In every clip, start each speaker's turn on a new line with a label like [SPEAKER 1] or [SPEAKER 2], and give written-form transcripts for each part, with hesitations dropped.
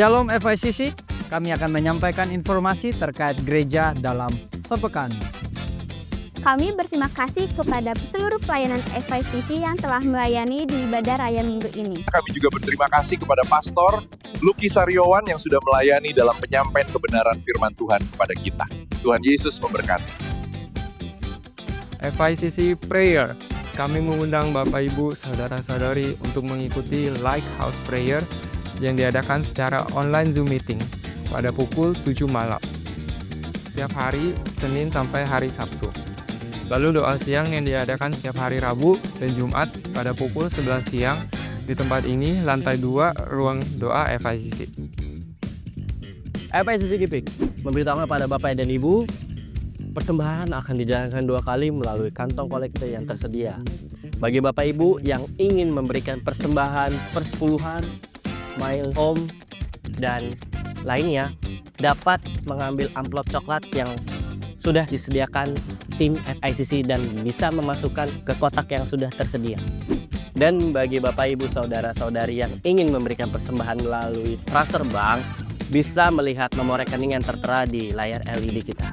[SPEAKER 1] Shalom FICC, kami akan menyampaikan informasi terkait gereja dalam sepekan.
[SPEAKER 2] Kami berterima kasih kepada seluruh pelayanan FICC yang telah melayani di ibadah raya minggu ini.
[SPEAKER 3] Kami juga berterima kasih kepada Pastor Lucky Saryowan yang sudah melayani dalam penyampaian kebenaran firman Tuhan kepada kita. Tuhan Yesus memberkati.
[SPEAKER 4] FICC Prayer, kami mengundang Bapak Ibu Saudara-saudari untuk mengikuti Lighthouse Prayer yang diadakan secara online Zoom meeting pada pukul 7 malam. Setiap hari Senin sampai hari Sabtu. Lalu doa siang yang diadakan setiap hari Rabu dan Jumat pada pukul 11 siang di tempat ini, lantai 2, ruang doa FICC.
[SPEAKER 5] FICC Gipik memberitahukan pada Bapak dan Ibu, persembahan akan dijalankan 2 kali melalui kantong kolekte yang tersedia. Bagi Bapak Ibu yang ingin memberikan persembahan persepuluhan, mile home, dan lainnya, dapat mengambil amplop coklat yang sudah disediakan tim FICC dan bisa memasukkan ke kotak yang sudah tersedia. Dan bagi Bapak Ibu Saudara-saudari yang ingin memberikan persembahan melalui transfer bank, bisa melihat nomor rekening yang tertera di layar LED kita.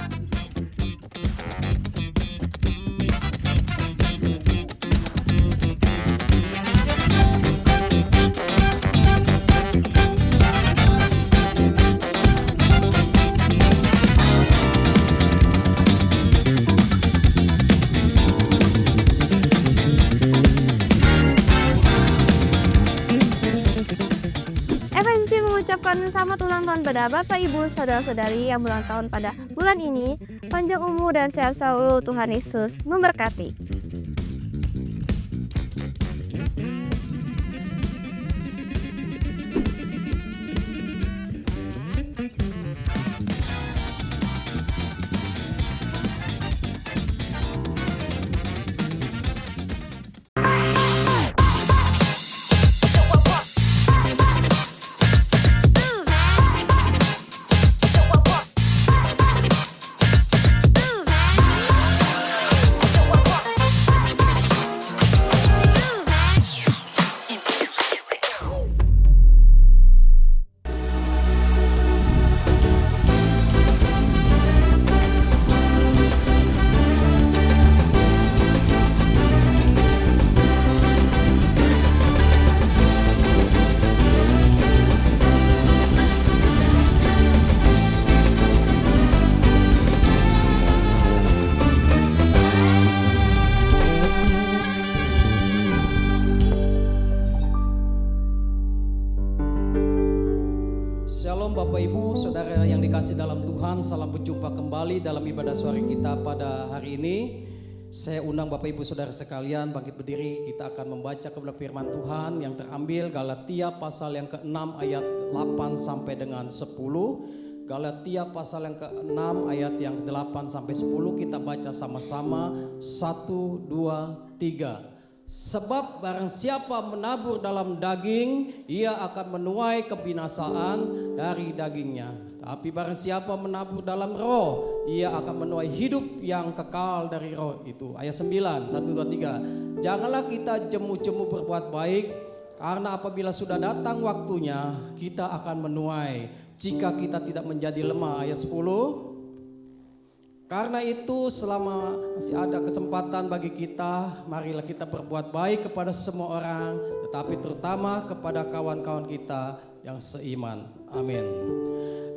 [SPEAKER 2] FICC mengucapkan selamat ulang tahun pada Bapak Ibu Saudara-saudari yang berulang tahun pada bulan ini. Panjang umur dan sehat selalu, Tuhan Yesus memberkati.
[SPEAKER 6] Shalom Bapak Ibu, Saudara yang dikasih dalam Tuhan, salam berjumpa kembali dalam ibadah sore kita pada hari ini. Saya undang Bapak Ibu Saudara sekalian bangkit berdiri, kita akan membaca kebenaran firman Tuhan yang terambil Galatia pasal yang ke-6 ayat 8 sampai dengan 10. Galatia pasal yang ke-6 ayat yang 8 sampai 10, kita baca sama-sama 1, 2, 3. Sebab barang siapa menabur dalam daging, ia akan menuai kebinasaan dari dagingnya. Tapi barang siapa menabur dalam roh, ia akan menuai hidup yang kekal dari roh itu. Ayat 9, 1, 2, 3. Janganlah kita jemu-jemu berbuat baik, karena apabila sudah datang waktunya, kita akan menuai jika kita tidak menjadi lemah. Ayat 10. Karena itu selama masih ada kesempatan bagi kita, marilah kita berbuat baik kepada semua orang, tetapi terutama kepada kawan-kawan kita yang seiman. Amin.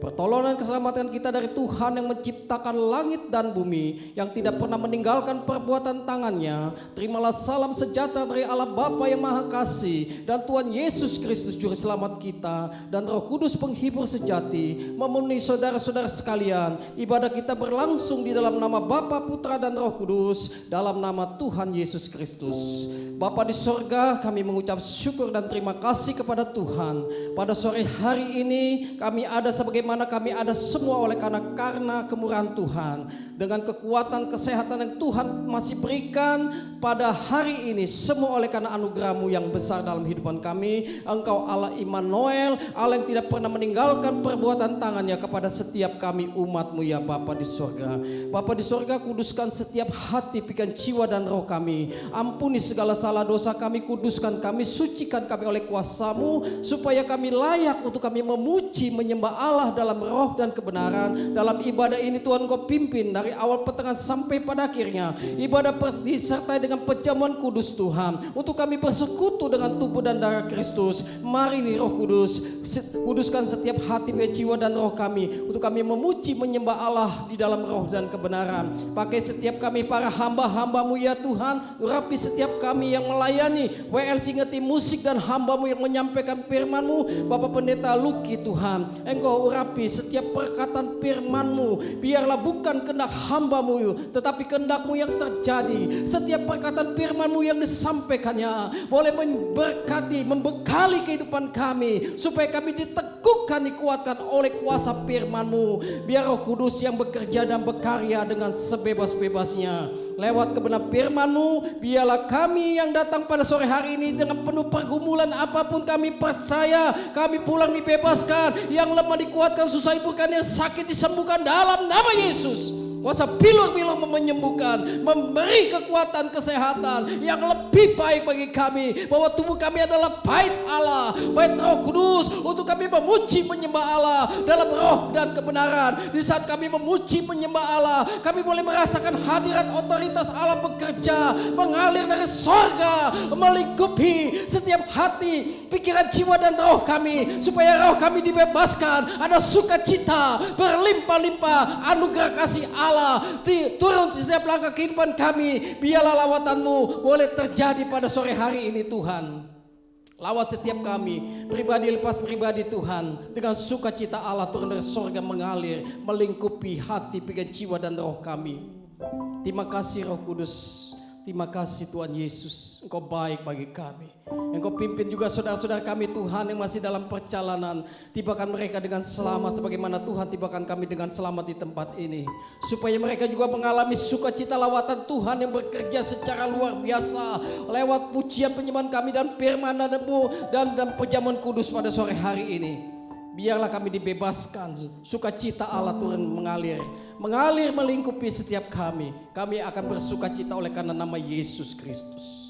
[SPEAKER 6] Pertolongan keselamatan kita dari Tuhan yang menciptakan langit dan bumi, yang tidak pernah meninggalkan perbuatan tangannya. Terimalah salam sejahtera dari Allah Bapa yang Maha Kasih dan Tuhan Yesus Kristus Juru Selamat kita, dan Roh Kudus penghibur sejati memenuhi saudara-saudara sekalian. Ibadah kita berlangsung di dalam nama Bapa, Putra dan Roh Kudus, dalam nama Tuhan Yesus Kristus. Bapa di sorga, kami mengucap syukur dan terima kasih kepada Tuhan. Pada sore hari ini kami ada sebagaimana mana kami ada semua oleh karena kemurahan Tuhan. Dengan kekuatan kesehatan yang Tuhan masih berikan pada hari ini, semua oleh karena anugerah-Mu yang besar dalam kehidupan kami. Engkau Allah Immanuel, Allah yang tidak pernah meninggalkan perbuatan tangannya kepada setiap kami umat-Mu ya Bapa di surga. Bapa di surga, kuduskan setiap hati, pikiran, jiwa dan roh kami. Ampuni segala salah dosa kami, kuduskan kami, sucikan kami oleh kuasa-Mu, supaya kami layak untuk kami memuji, menyembah Allah dalam roh dan kebenaran. Dalam ibadah ini Tuhan Kau pimpin dari awal pertengahan sampai pada akhirnya. Ibadah disertai dengan perjamuan kudus Tuhan, untuk kami bersekutu dengan tubuh dan darah Kristus. Mari nih Roh Kudus, kuduskan setiap hati, jiwa dan roh kami, untuk kami memuji, menyembah Allah di dalam roh dan kebenaran. Pakai setiap kami para hamba-hamba-Mu ya Tuhan. Urapi setiap kami yang melayani WLC Ngeti Musik dan hamba-Mu yang menyampaikan firman-Mu. Bapak Pendeta Luki Tuhan, Engkau urapi setiap perkataan firman-Mu. Biarlah bukan kehendak hamba-Mu, tetapi kehendak-Mu yang terjadi. Setiap perkataan firman-Mu yang disampaikannya boleh memberkati, membekali kehidupan kami, supaya kami diteguhkan, dikuatkan oleh kuasa firman-Mu. Biar Roh Kudus yang bekerja dan berkarya dengan sebebas-bebasnya. Lewat kebenaran firman-Mu, biarlah kami yang datang pada sore hari ini dengan penuh pergumulan apapun, kami percaya kami pulang dibebaskan, yang lemah dikuatkan, susah disembuhkan, yang sakit disembuhkan dalam nama Yesus. Kuasa bilur-bilur menyembuhkan, memberi kekuatan kesehatan yang lebih baik bagi kami, bahwa tubuh kami adalah bait Allah, bait Roh Kudus, untuk kami memuji menyembah Allah dalam roh dan kebenaran. Di saat kami memuji menyembah Allah, kami boleh merasakan hadirat otoritas Allah bekerja, mengalir dari sorga, melingkupi setiap hati, pikiran, jiwa dan roh kami, supaya roh kami dibebaskan. Ada sukacita berlimpah-limpah, anugerah kasih Allah turun di setiap langkah kehidupan kami. Biarlah lawatan-Mu boleh terjadi pada sore hari ini Tuhan. Lawat setiap kami, pribadi lepas pribadi Tuhan, dengan sukacita Allah turun dari sorga, mengalir, melingkupi hati, pikiran, jiwa dan roh kami. Terima kasih Roh Kudus, terima kasih Tuhan Yesus, Engkau baik bagi kami. Engkau pimpin juga saudara-saudara kami Tuhan yang masih dalam perjalanan. Tibakan mereka dengan selamat sebagaimana Tuhan tibakan kami dengan selamat di tempat ini. Supaya mereka juga mengalami sukacita lawatan Tuhan yang bekerja secara luar biasa. Lewat pujian penyembahan kami dan firman-Mu dan perjamuan kudus pada sore hari ini. Biarlah kami dibebaskan, sukacita Allah turun mengalir melingkupi setiap kami. Kami akan bersukacita oleh karena nama Yesus Kristus.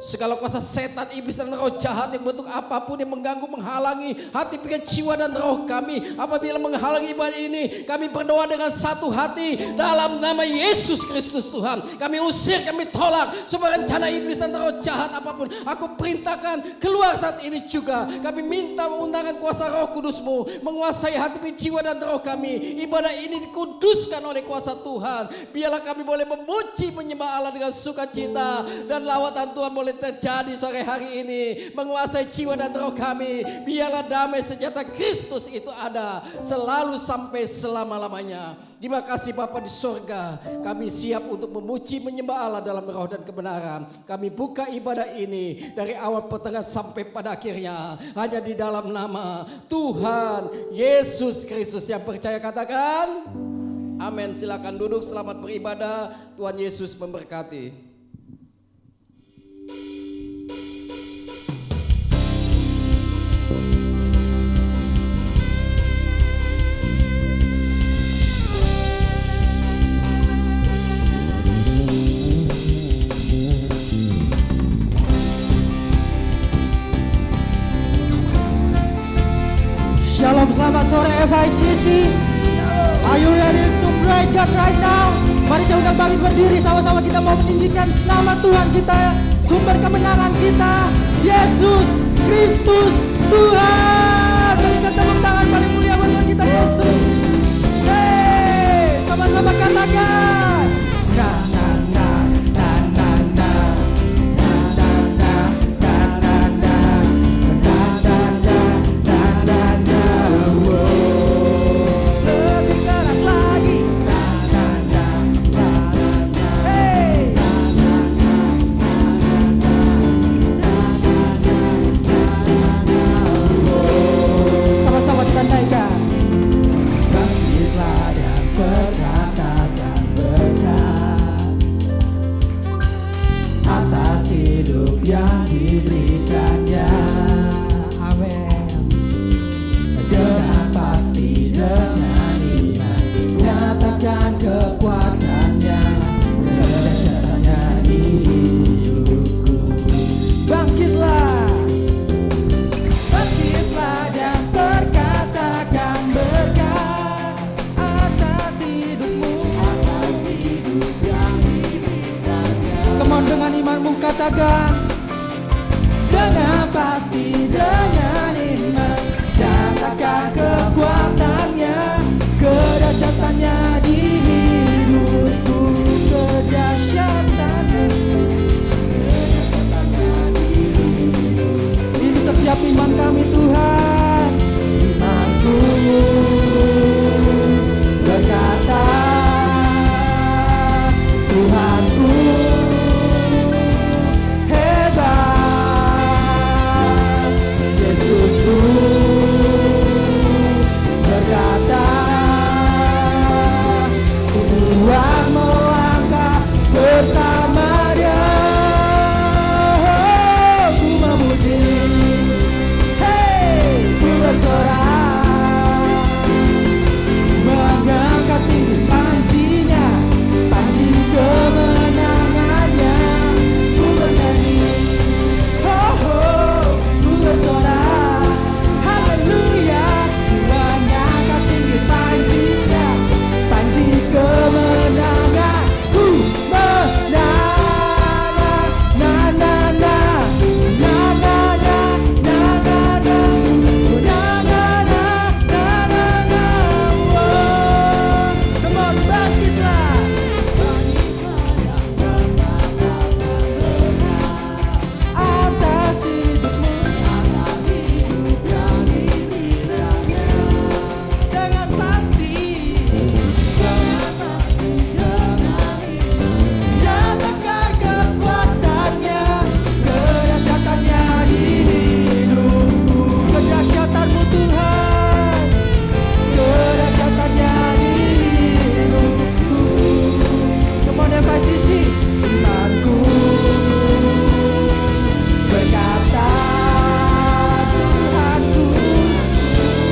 [SPEAKER 6] Segala kuasa setan, iblis dan roh jahat yang bentuk apapun yang mengganggu, menghalangi hati, pikiran, jiwa dan roh kami, apabila menghalangi ibadah ini, kami berdoa dengan satu hati dalam nama Yesus Kristus Tuhan. Kami usir, kami tolak semua rencana iblis dan roh jahat apapun. Aku perintahkan keluar saat ini juga. Kami minta undangan kuasa Roh Kudus-Mu menguasai hati, pikiran, jiwa dan roh kami. Ibadah ini dikuduskan oleh kuasa Tuhan. Biarlah kami boleh memuji menyembah Allah dengan sukacita, dan lawatan Tuhan boleh terjadi sore hari ini, menguasai jiwa dan roh kami. Biarlah damai sejahtera Kristus itu ada selalu sampai selama-lamanya. Terima kasih Bapa di surga, kami siap untuk memuji menyembah Allah dalam roh dan kebenaran. Kami buka ibadah ini dari awal pertengahan sampai pada akhirnya hanya di dalam nama Tuhan Yesus Kristus. Yang percaya katakan amin. Silakan duduk, selamat beribadah. Tuhan Yesus memberkati.
[SPEAKER 7] Shalom, selamat sore FICC. Are you ready to praise God right now? Mari saya undang bangkit berdiri, sama-sama kita mau meninggikan nama Tuhan kita, sumber kemenangan kita, Yesus Kristus Tuhan. Berikan tepuk tangan paling mulia buat Tuhan kita Yesus. Hey, sama-sama katakan. Na na na na na na. firman-Mu, katakan dengan pasti, dengan iman, nyatakan kekuatannya, kedahsyatannya di hidupku, kedahsyatanmu. Ini setiap iman kami Tuhan, imanku berkata, Tuhanku hebat, Yesusku berkata, Tuhan melangkah bersama Dia. Ku memuji, hey, ku bersorak, mengangkat tinggi pancinya, panci kemenangannya. Ku bernyanyi, oh, oh, ku bersorak, haleluya. Ku mengangkat tinggi pancinya, panci kemenangan. Ku menang, na na na, na na na, na na na, na na na, na na na. Oh, come on, bangkitlah. Atas hidupmu, atas hidup yang diberikannya, dengan pasti, nyatakan kekuatannya, kedahsyatannya di hidupku, kedahsyatanmu Tuhan, kedahsyatannya di hidupku. Come on, FICC, imanku berkata, Tuhanku,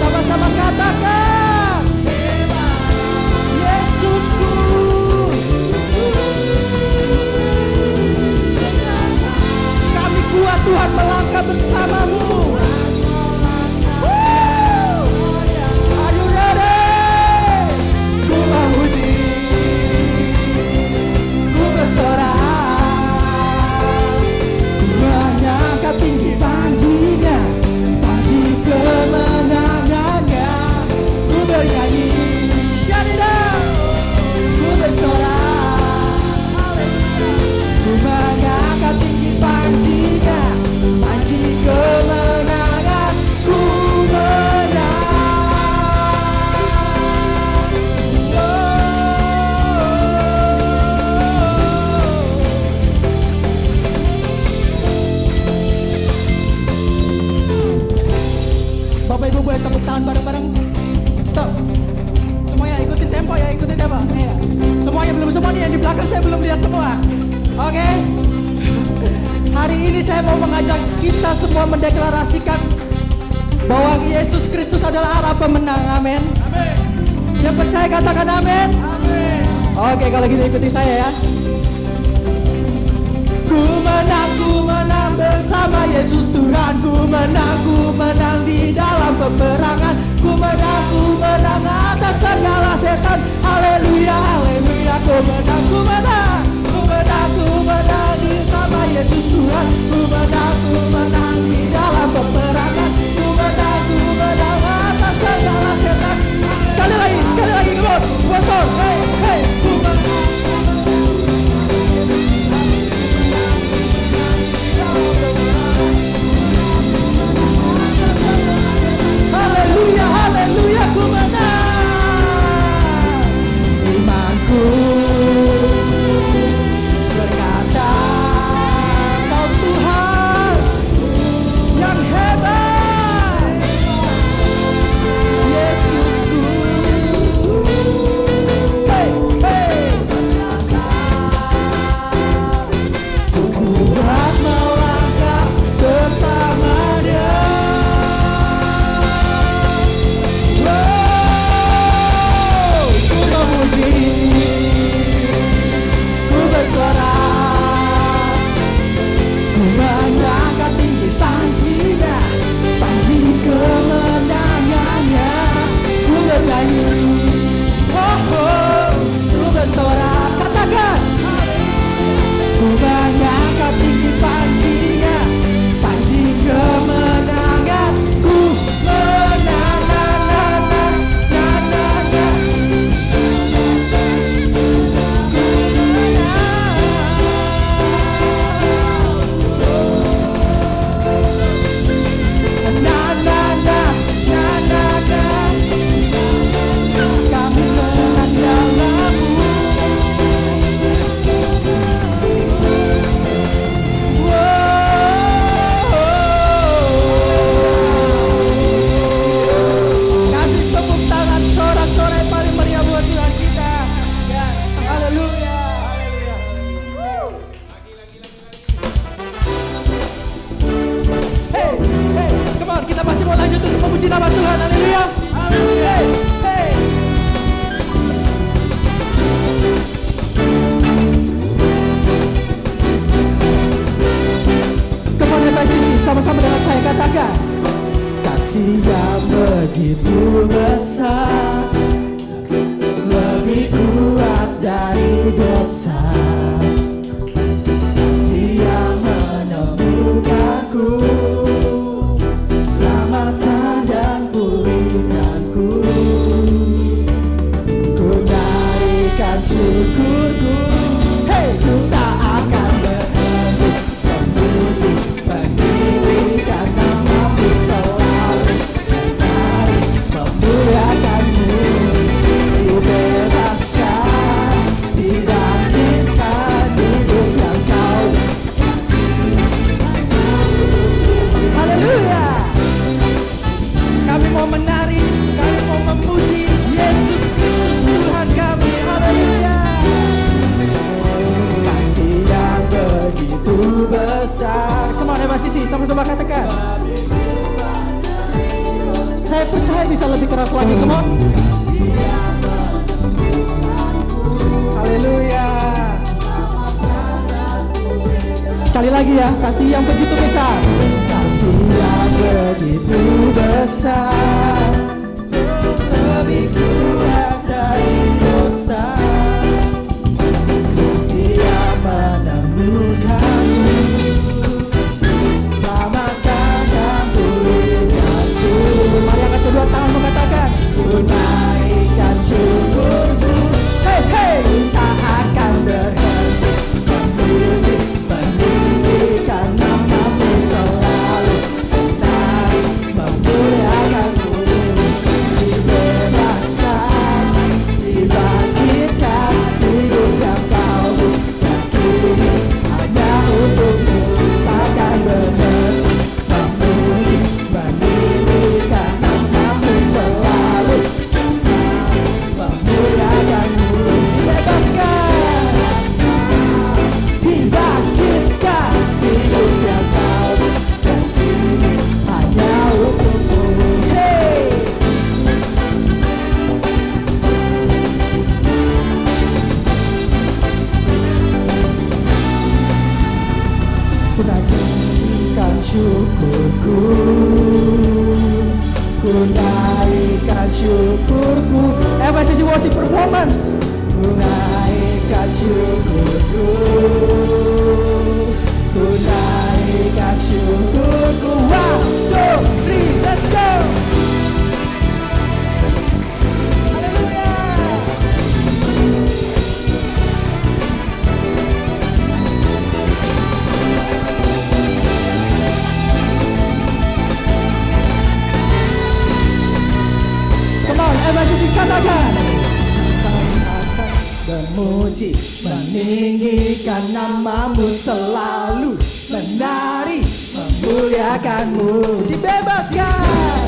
[SPEAKER 7] sama-sama katakan, Yesusku, kami kuat Tuhan melangkah bersamamu. Woo! Are you ready? Ku memuji, ku bersorak, mengangkat tinggi pancinya, panci kemenangannya. Ku bernyanyi, shout it out. Ku bersorak, ku mengangkat tinggi pancinya, panci kemenangan. Ku menang. Bapak Ibu boleh tepuk tangan bareng-bareng. Stop. Semuanya ikutin tempo ya, ikutin tempo. Iya. Semuanya belum semua nih, yang di belakang saya belum lihat semua. Oke. Hari ini saya mau mengajak kita semua mendeklarasikan bahwa Yesus Kristus adalah arah pemenang. Amin. Yang percaya katakan amin. Oke, kalau gitu ikuti saya ya. Ku menang bersama Yesus Tuhan. Ku menang di dalam peperangan. Ku menang atas segala setan. Haleluya, haleluya. Ku menang bersama Yesus Tuhan. Ku menang di dalam peperangan. Ku menang atas segala setan. Sekali lagi, come on, one more, hey, hey. Ku menang. Haleluya, haleluya, ku menang. Imanku begitu besar, lebih kuat dari dosa. Kasih yang menemukanku, selamatkan dan pulihkanku. Ku naikkan syukurku, hey, ku tak akan berhenti memuji, meninggikan namamu selalu, memuliakanmu, dibebaskan, dibangkitkan, hidup yang kau. Haleluya. Kami mau menari, kami mau memuji Yesus Kristus Tuhan kami. Haleluya. Kasih yang begitu besar. Come on, Sisi, sama-sama katakan. Saya percaya bisa lebih keras lagi. Come on. Haleluya. Sekali lagi ya, kasih yang begitu besar. Kasih yang begitu besar, lebih kuat dari dosa. Kasih yang menemukanmu, selamatkan dan pulihkanku. Mari angkat kedua tangan mengatakan, ku naikkan syukurku, hey hey, tak akan berhenti memuji, meninggikan namamu selalu, menarik, memuliakanmu, dibebaskan, dibangkitkan, hidup yang kau bukan kini hanya untukmu, takkan berhenti memuji, meninggikan namamu selalu, memuliakanmu, dibebaskan, dibangkitkan, hidup yang kau bukan kini hanya untukmu. Hey! Ku naikkan syukurku, ku naikkan syukurku. FSCC Worship Performance. Ku naikkan syukurku, ku naikkan syukurku. 1, 2, 3, let's go. Haleluya. Come on, FSCC katakan. Memuji, meninggikan namamu selalu, menari, memuliakanmu, dibebaskan,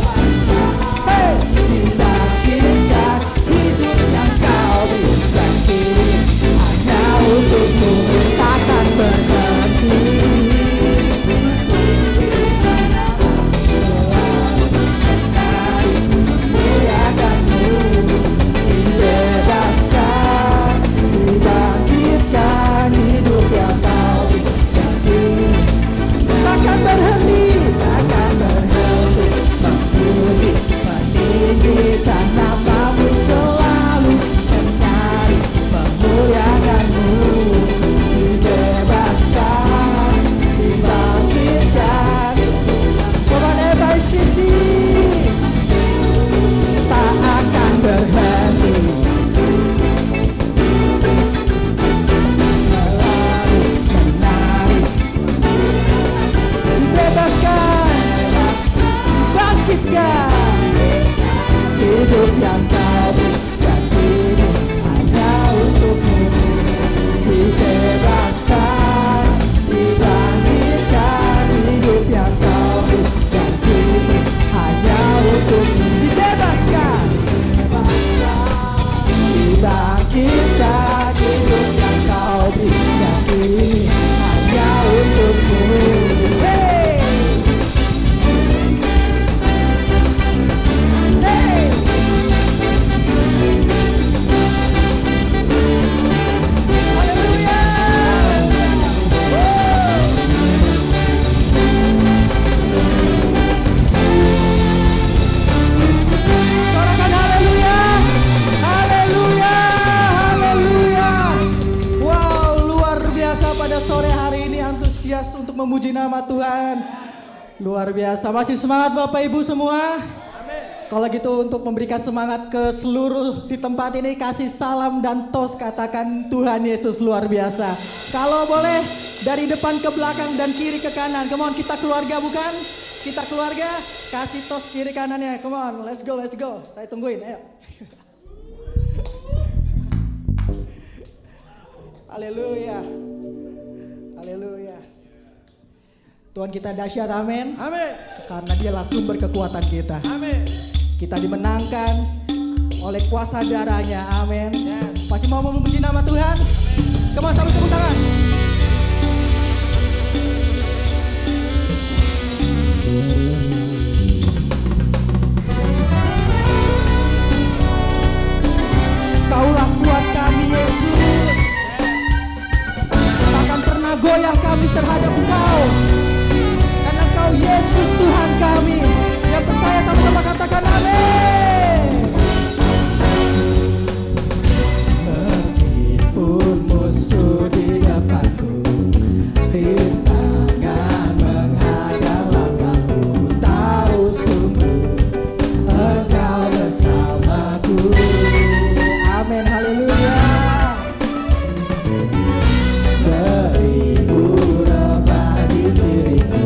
[SPEAKER 7] hey, dibangkitkan, hidup yang kau bukan kini hanya untukmu, takkan berhenti. Memuliakanmu, dibebaskan, dibangkitkan, hidup yang kau bagi, takkan berhenti, takkan berhenti memuji, meninggikan namamu selalu, menari, memuliakanmu, pada sore hari ini antusias untuk memuji nama Tuhan? Luar biasa. Masih semangat Bapak Ibu semua? Kalau gitu untuk memberikan semangat ke seluruh di tempat ini, kasih salam dan tos katakan Tuhan Yesus luar biasa. Kalau boleh dari depan ke belakang dan kiri ke kanan. Come on, kita keluarga bukan? Kita keluarga, kasih tos kiri kanannya. Come on, let's go, let's go. Saya tungguin, ayo. Haleluya. Haleluya. Tuhan kita dahsyat, amin. Amin. Karena dialah sumber kekuatan kita. Amin. Kita dimenangkan oleh kuasa darahnya, amin. Yes. Masih mau memuji nama Tuhan? Amin. Come on, sambil tepuk tangan. Kaulah kuat kami Yesus, takkan pernah goyah kami terhadap Engkau, karena Engkau Yesus Tuhan kami. Yang percaya sama-sama katakan amin. Meskipun musuh di depanku, rintangan menghadang langkahku, ku tahu sungguh Engkau bersamaku. Amin, haleluya. Beribu rebah di diriku,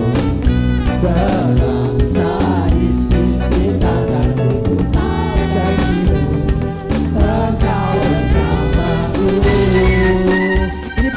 [SPEAKER 7] berlaksa di sisi tanganku, ku tahu janjimu Engkau bersamaku. Ini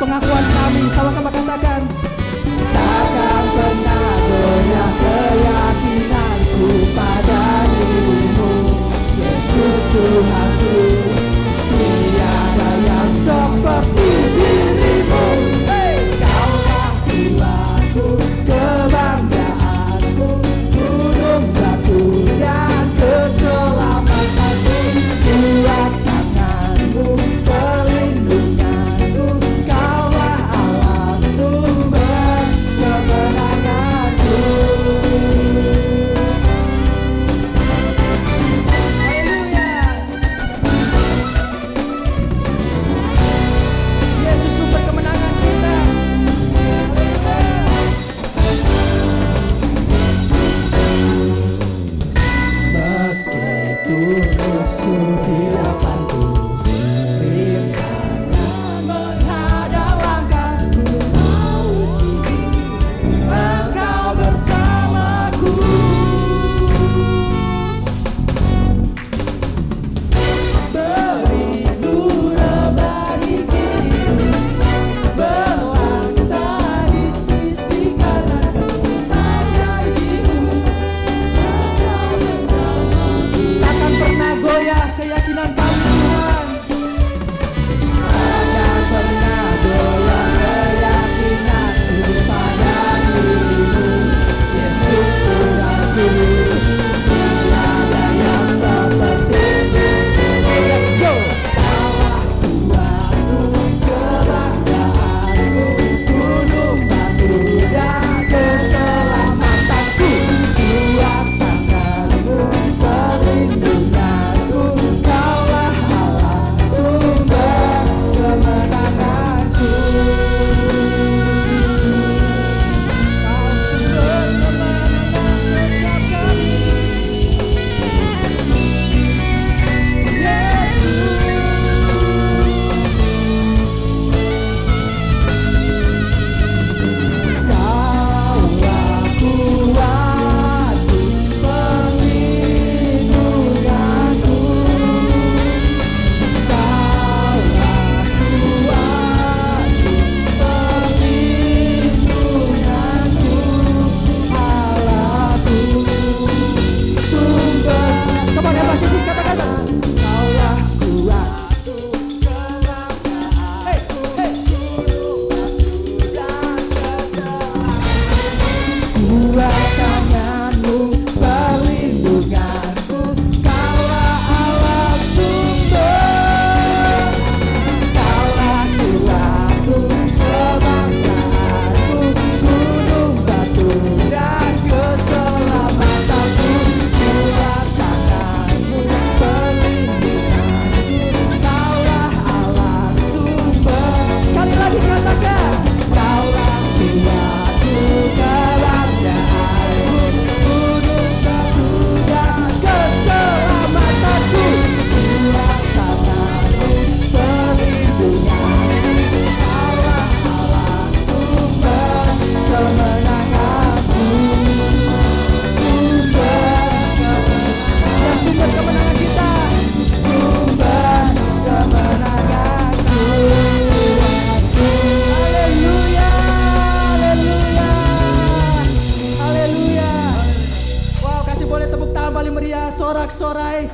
[SPEAKER 7] sorak-sorai.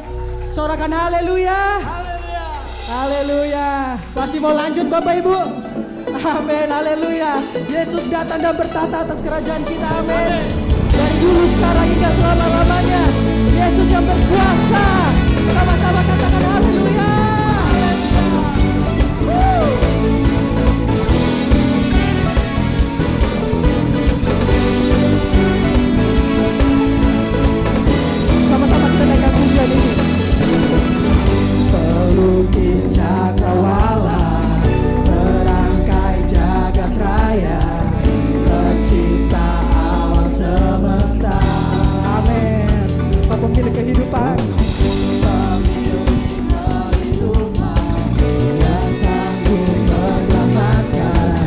[SPEAKER 7] Sorakan haleluya. Haleluya. Masih mau lanjut Bapak Ibu? Amin, haleluya. Yesus datang dan bertata atas kerajaan kita, amin. Dari dulu, sekarang, hingga selama-lamanya. Yesus yang berkuasa. Sama-sama katakan haleluya. Sama-sama kita naikkan pujian ini. Pelukis cakrawala, merangkai jagat raya, pencipta alam semesta. Amin. Pemilik kehidupan, yang sanggup menyelamatkan,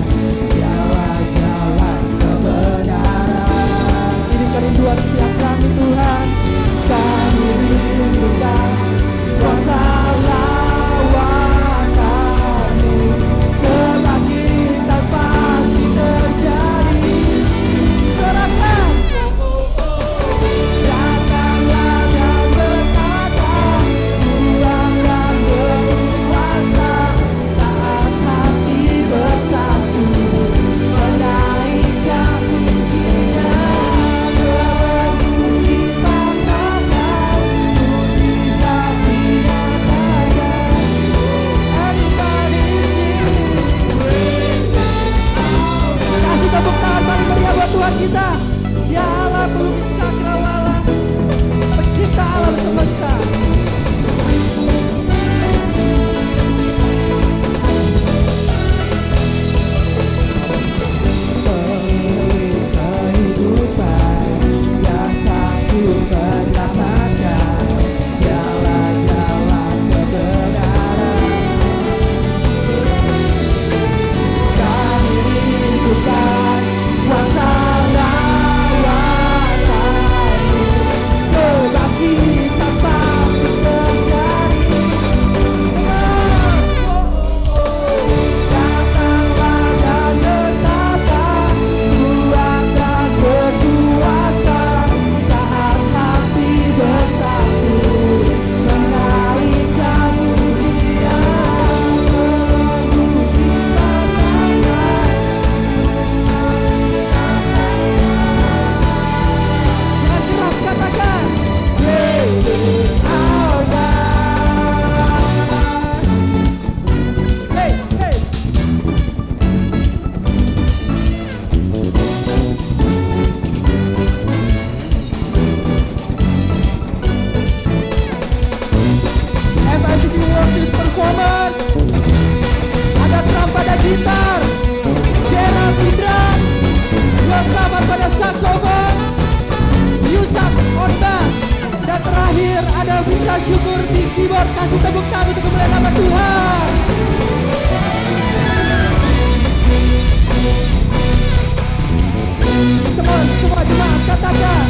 [SPEAKER 7] dialah jalan kebenaran. Ini kerinduan setiap kami Tuhan. Kami rindukan kuasa lawan kami, kebangkitan pasti terjadi. Serahkan. Datanglah dan berkata, Tuhan yang berkuasa, saat hati bersatu, menaikkan pujian, berbunyi pasangan, mujizat dinyatakan. Everybody sing. Kasih tepuk tangan paling meriah buat Tuhan kita. Ya Allah, pelukis cakrawala, pencipta alam semesta. Pemilik kehidupan, yang sanggup menyelamatkan, dialah jalan kebenaran. Kami rindukan kuasa lawan kami, kebangkitan pasti terjadi. Datanglah dan berkata, Tuhan yang berkuasa, saat hati bersatu, menaikkan pujian, berbunyi pasangan. Dengan keras katakan, Great is our God. Hey, hey. FICC Worship Performance. Ada drum pada gitar, Gerald di drum, Yosafat pada saxophone, Yusak on bass, dan terakhir ada Fitra Syukur di keyboard. Kasih tepuk tangan untuk kemuliaan nama Tuhan. Semua jemaat katakan,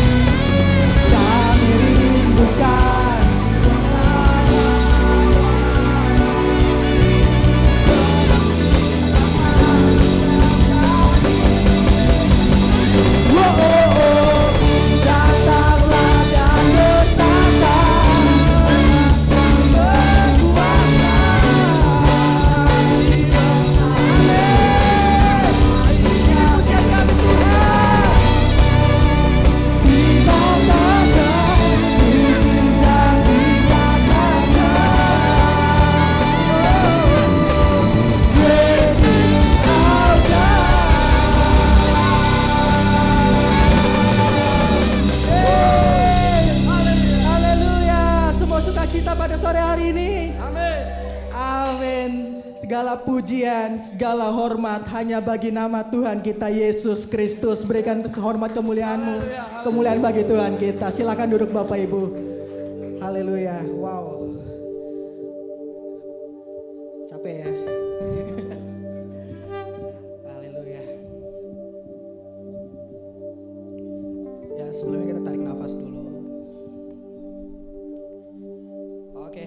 [SPEAKER 7] kami rindukan. Datanglah dan bertata, berkuasa. Pujian kami Tuhan. Dibanggakan, mujizat dinyatakan. Great is our Haleluya. Semua sukacita pada sore hari ini. Amin. Amin. Segala pujian, segala hormat hanya bagi nama Tuhan kita Yesus Kristus. Berikan hormat kemuliaan-Mu. Kemuliaan bagi Tuhan kita. Silakan duduk Bapak Ibu. Haleluya. Wow. Capek ya. Haleluya. Ya, sebelumnya kita tarik nafas dulu. Oke.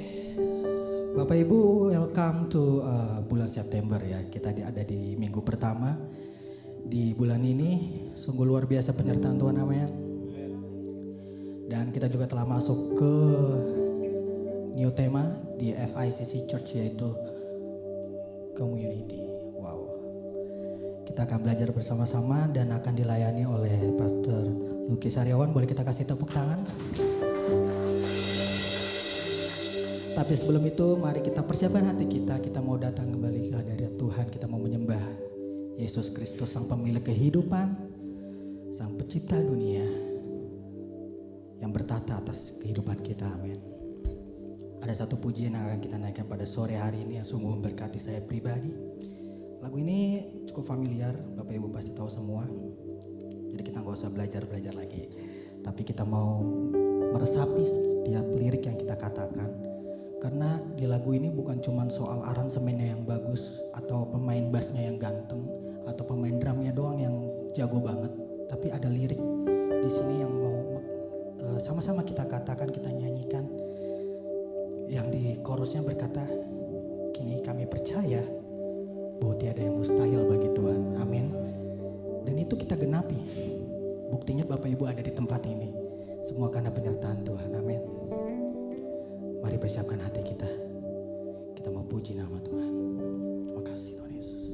[SPEAKER 7] Bapak Ibu, welcome to bulan September ya. Kita ada di minggu pertama di bulan ini. Sungguh luar biasa penyertaan Tuhan, amin. Dan kita juga telah masuk ke new tema di FICC Church, yaitu Community. Wow. Kita akan belajar bersama-sama dan akan dilayani oleh Pastor Lucky Saryawan. Boleh kita kasih tepuk tangan? Tapi sebelum itu mari kita persiapkan hati kita. Kita mau datang kembali ke hadirat Tuhan. Kita mau menyembah Yesus Kristus, Sang Pemilik kehidupan, Sang Pencipta dunia, yang bertata atas kehidupan kita. Amin. Ada satu pujian yang akan kita naikkan pada sore hari ini yang sungguh memberkati saya pribadi. Lagu ini cukup familiar, Bapak Ibu pasti tahu semua. Jadi kita nggak usah belajar lagi. Tapi kita mau meresapi setiap lirik yang kita katakan. Karena di lagu ini bukan cuma soal aransemennya yang bagus, atau pemain bassnya yang ganteng, atau pemain drumnya doang yang jago banget. Tapi ada lirik di sini yang mau sama-sama kita katakan, kita nyanyikan. Yang di chorusnya berkata, kini kami percaya bahwa tiada yang mustahil bagi Tuhan. Amin. Dan itu kita genapi. Buktinya Bapak Ibu ada di tempat ini. Semua karena penyertaan Tuhan. Amin. Mari persiapkan hati kita. Kita mau puji nama Tuhan. Terima kasih Tuhan Yesus.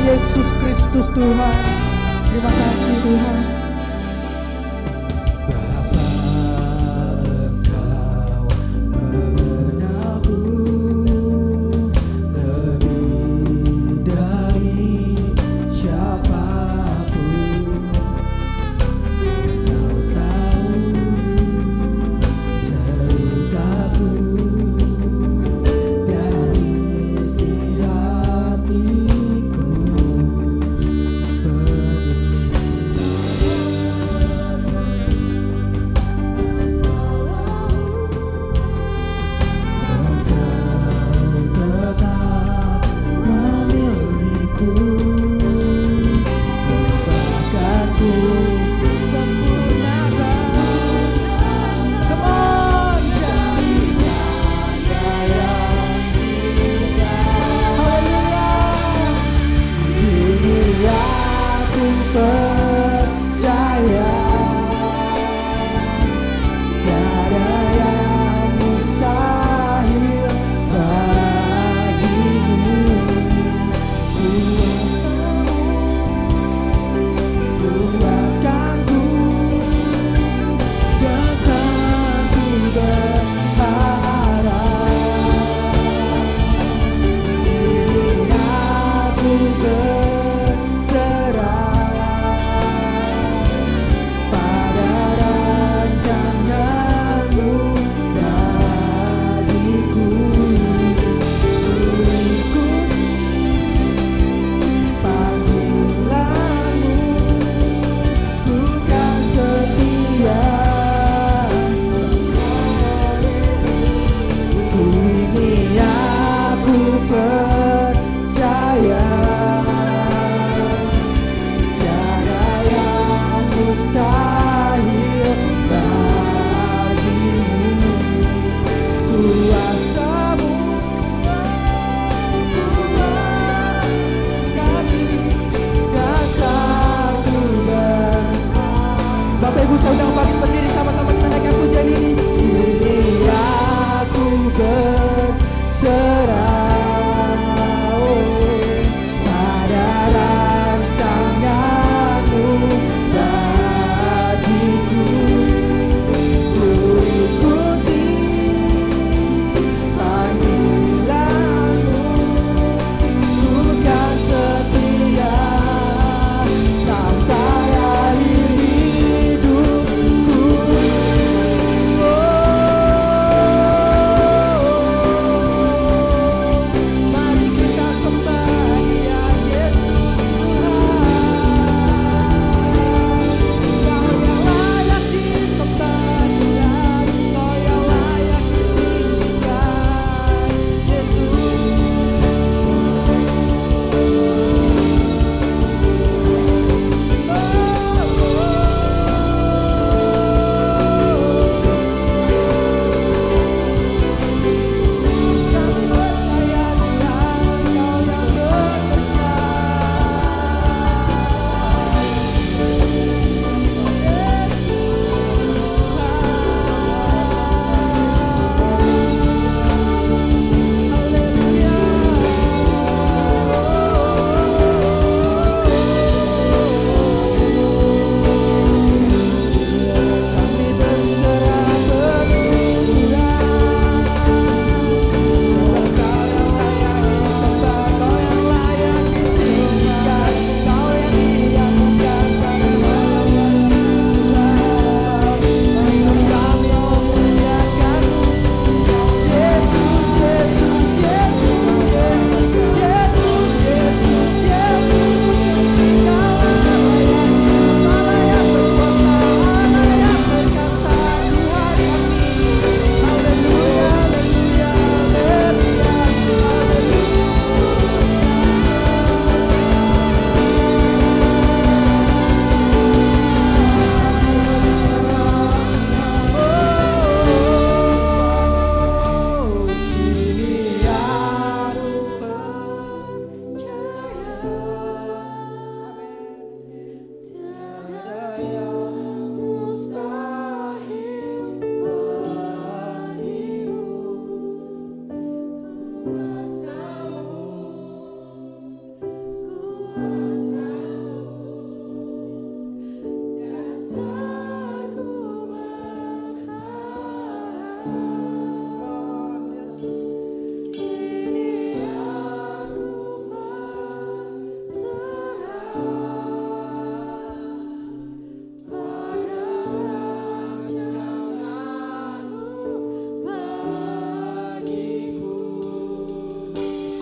[SPEAKER 7] Yesus Kristus Tuhan, terima kasih Tuhan. Bapa, Engkau mengenalku lebih dari siapapun. Engkau tahu ceritaku dan isi hatiku.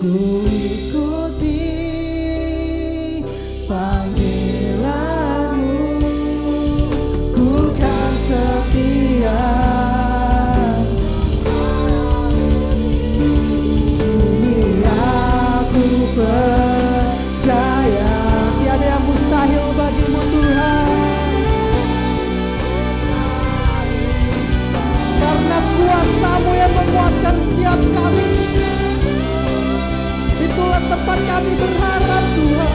[SPEAKER 7] ku ikuti panggilanmu, ku kan setia. Ini aku percaya, tiada yang mustahil bagimu Tuhan. Karena kuasa-Mu yang menguatkan setiap kami, itulah tempat kami berharap Tuhan.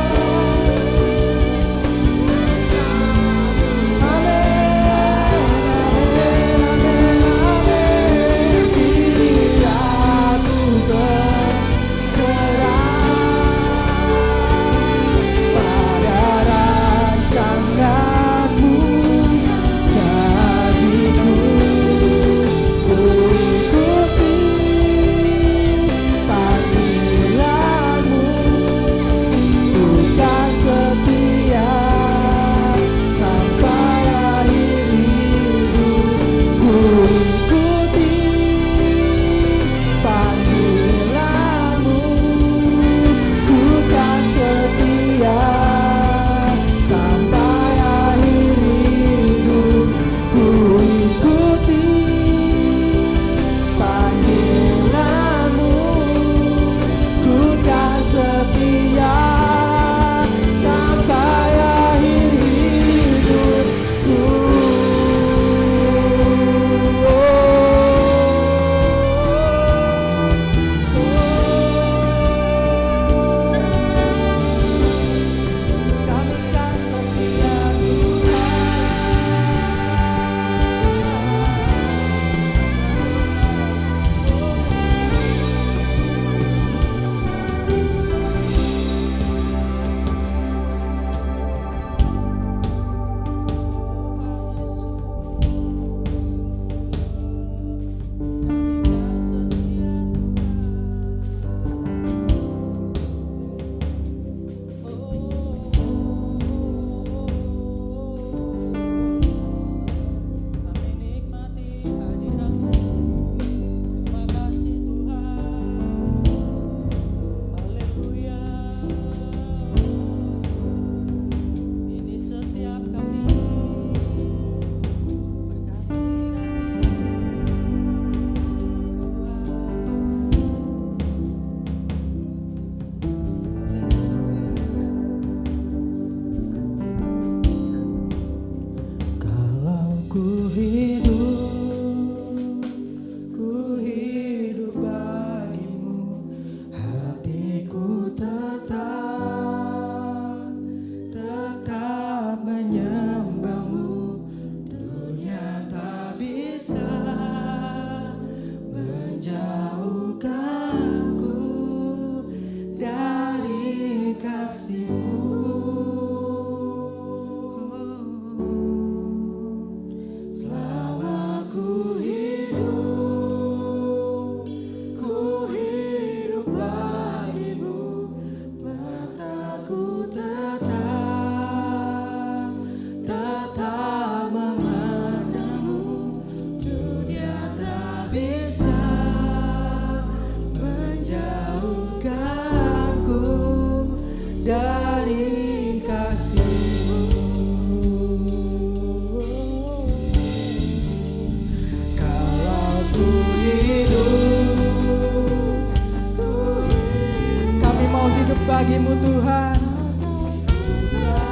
[SPEAKER 7] Bagimu Tuhan,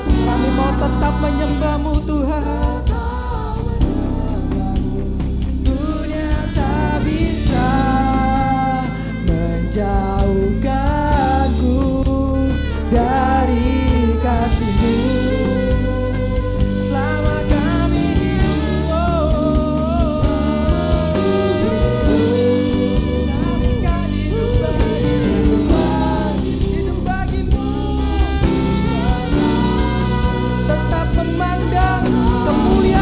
[SPEAKER 7] kami mau tetap menyembah-Mu Tuhan. Dunia tak bisa menjauhkanku dari kasih-Mu. Selama kami hidup, kami kan hidup bagimu. Tetap memandang kemuliaan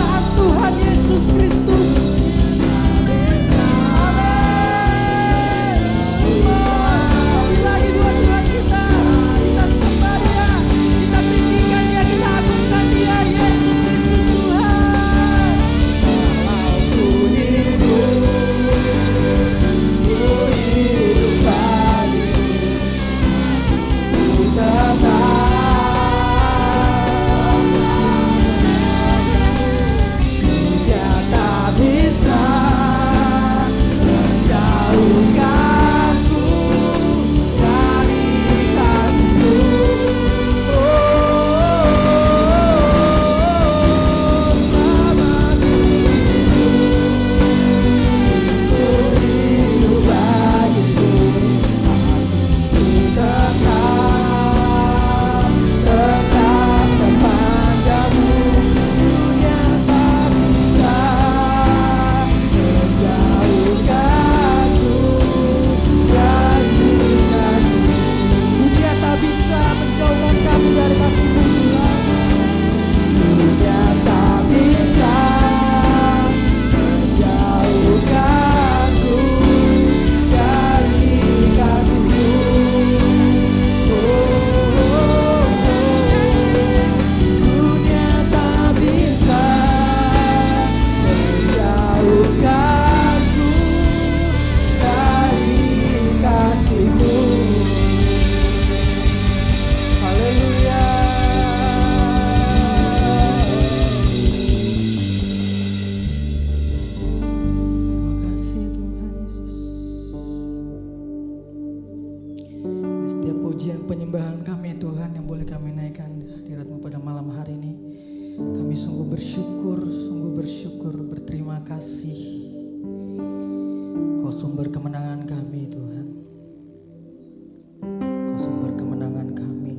[SPEAKER 7] pujian penyembahan kami Tuhan yang boleh kami naikkan hadirat-Mu pada malam hari ini. Kami sungguh bersyukur, berterima kasih. Kau sumber kemenangan kami Tuhan. Kau sumber kemenangan kami.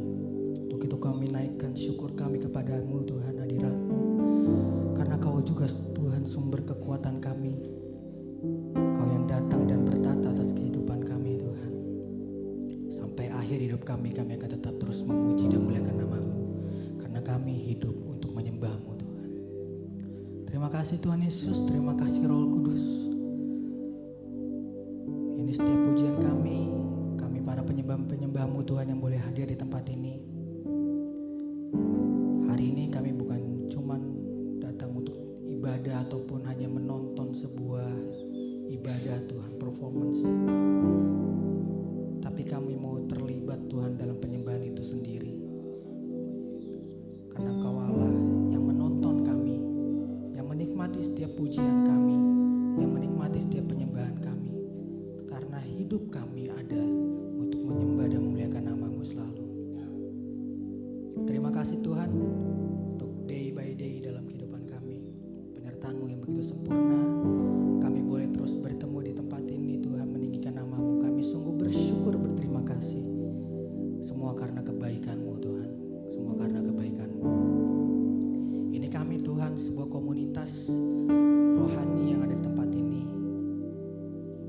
[SPEAKER 7] Untuk itu kami naikkan syukur kami kepadamu Tuhan, hadirat-Mu. Karena Kau juga Tuhan sumber kekuatan kami. Kau yang datang dan bertata atas kehidupan kami Tuhan. Sampai akhir hidup kami akan tetap terus memuji dan muliakan nama-Mu. Karena kami hidup untuk menyembah-Mu Tuhan. Terima kasih Tuhan Yesus, terima kasih Roh Kudus. Ini setiap pujian kami para penyembah-penyembah-Mu Tuhan yang boleh hadir di tempat ini. Hari ini kami bukan cuman datang untuk ibadah ataupun hanya menonton sebuah ibadah Tuhan, performance. Tapi kami mau terlibat Tuhan dalam penyembahan itu sendiri. Karena Kau Allah yang menonton kami, yang menikmati setiap pujian kami, yang menikmati setiap penyembahan kami. Karena hidup kami ada untuk menyembah dan memuliakan nama-Mu selalu. Terima kasih Tuhan untuk day by day dalam kehidupan kami. Penyertaan-Mu yang begitu sempurna. Kami boleh terus bertemu di tempat ini Tuhan, meninggikan nama-Mu. Kami sungguh bersyukur, berterima kasih. Semua karena kebaikan-Mu Tuhan. Semua karena kebaikan-Mu. Ini kami Tuhan, sebuah komunitas rohani yang ada di tempat ini.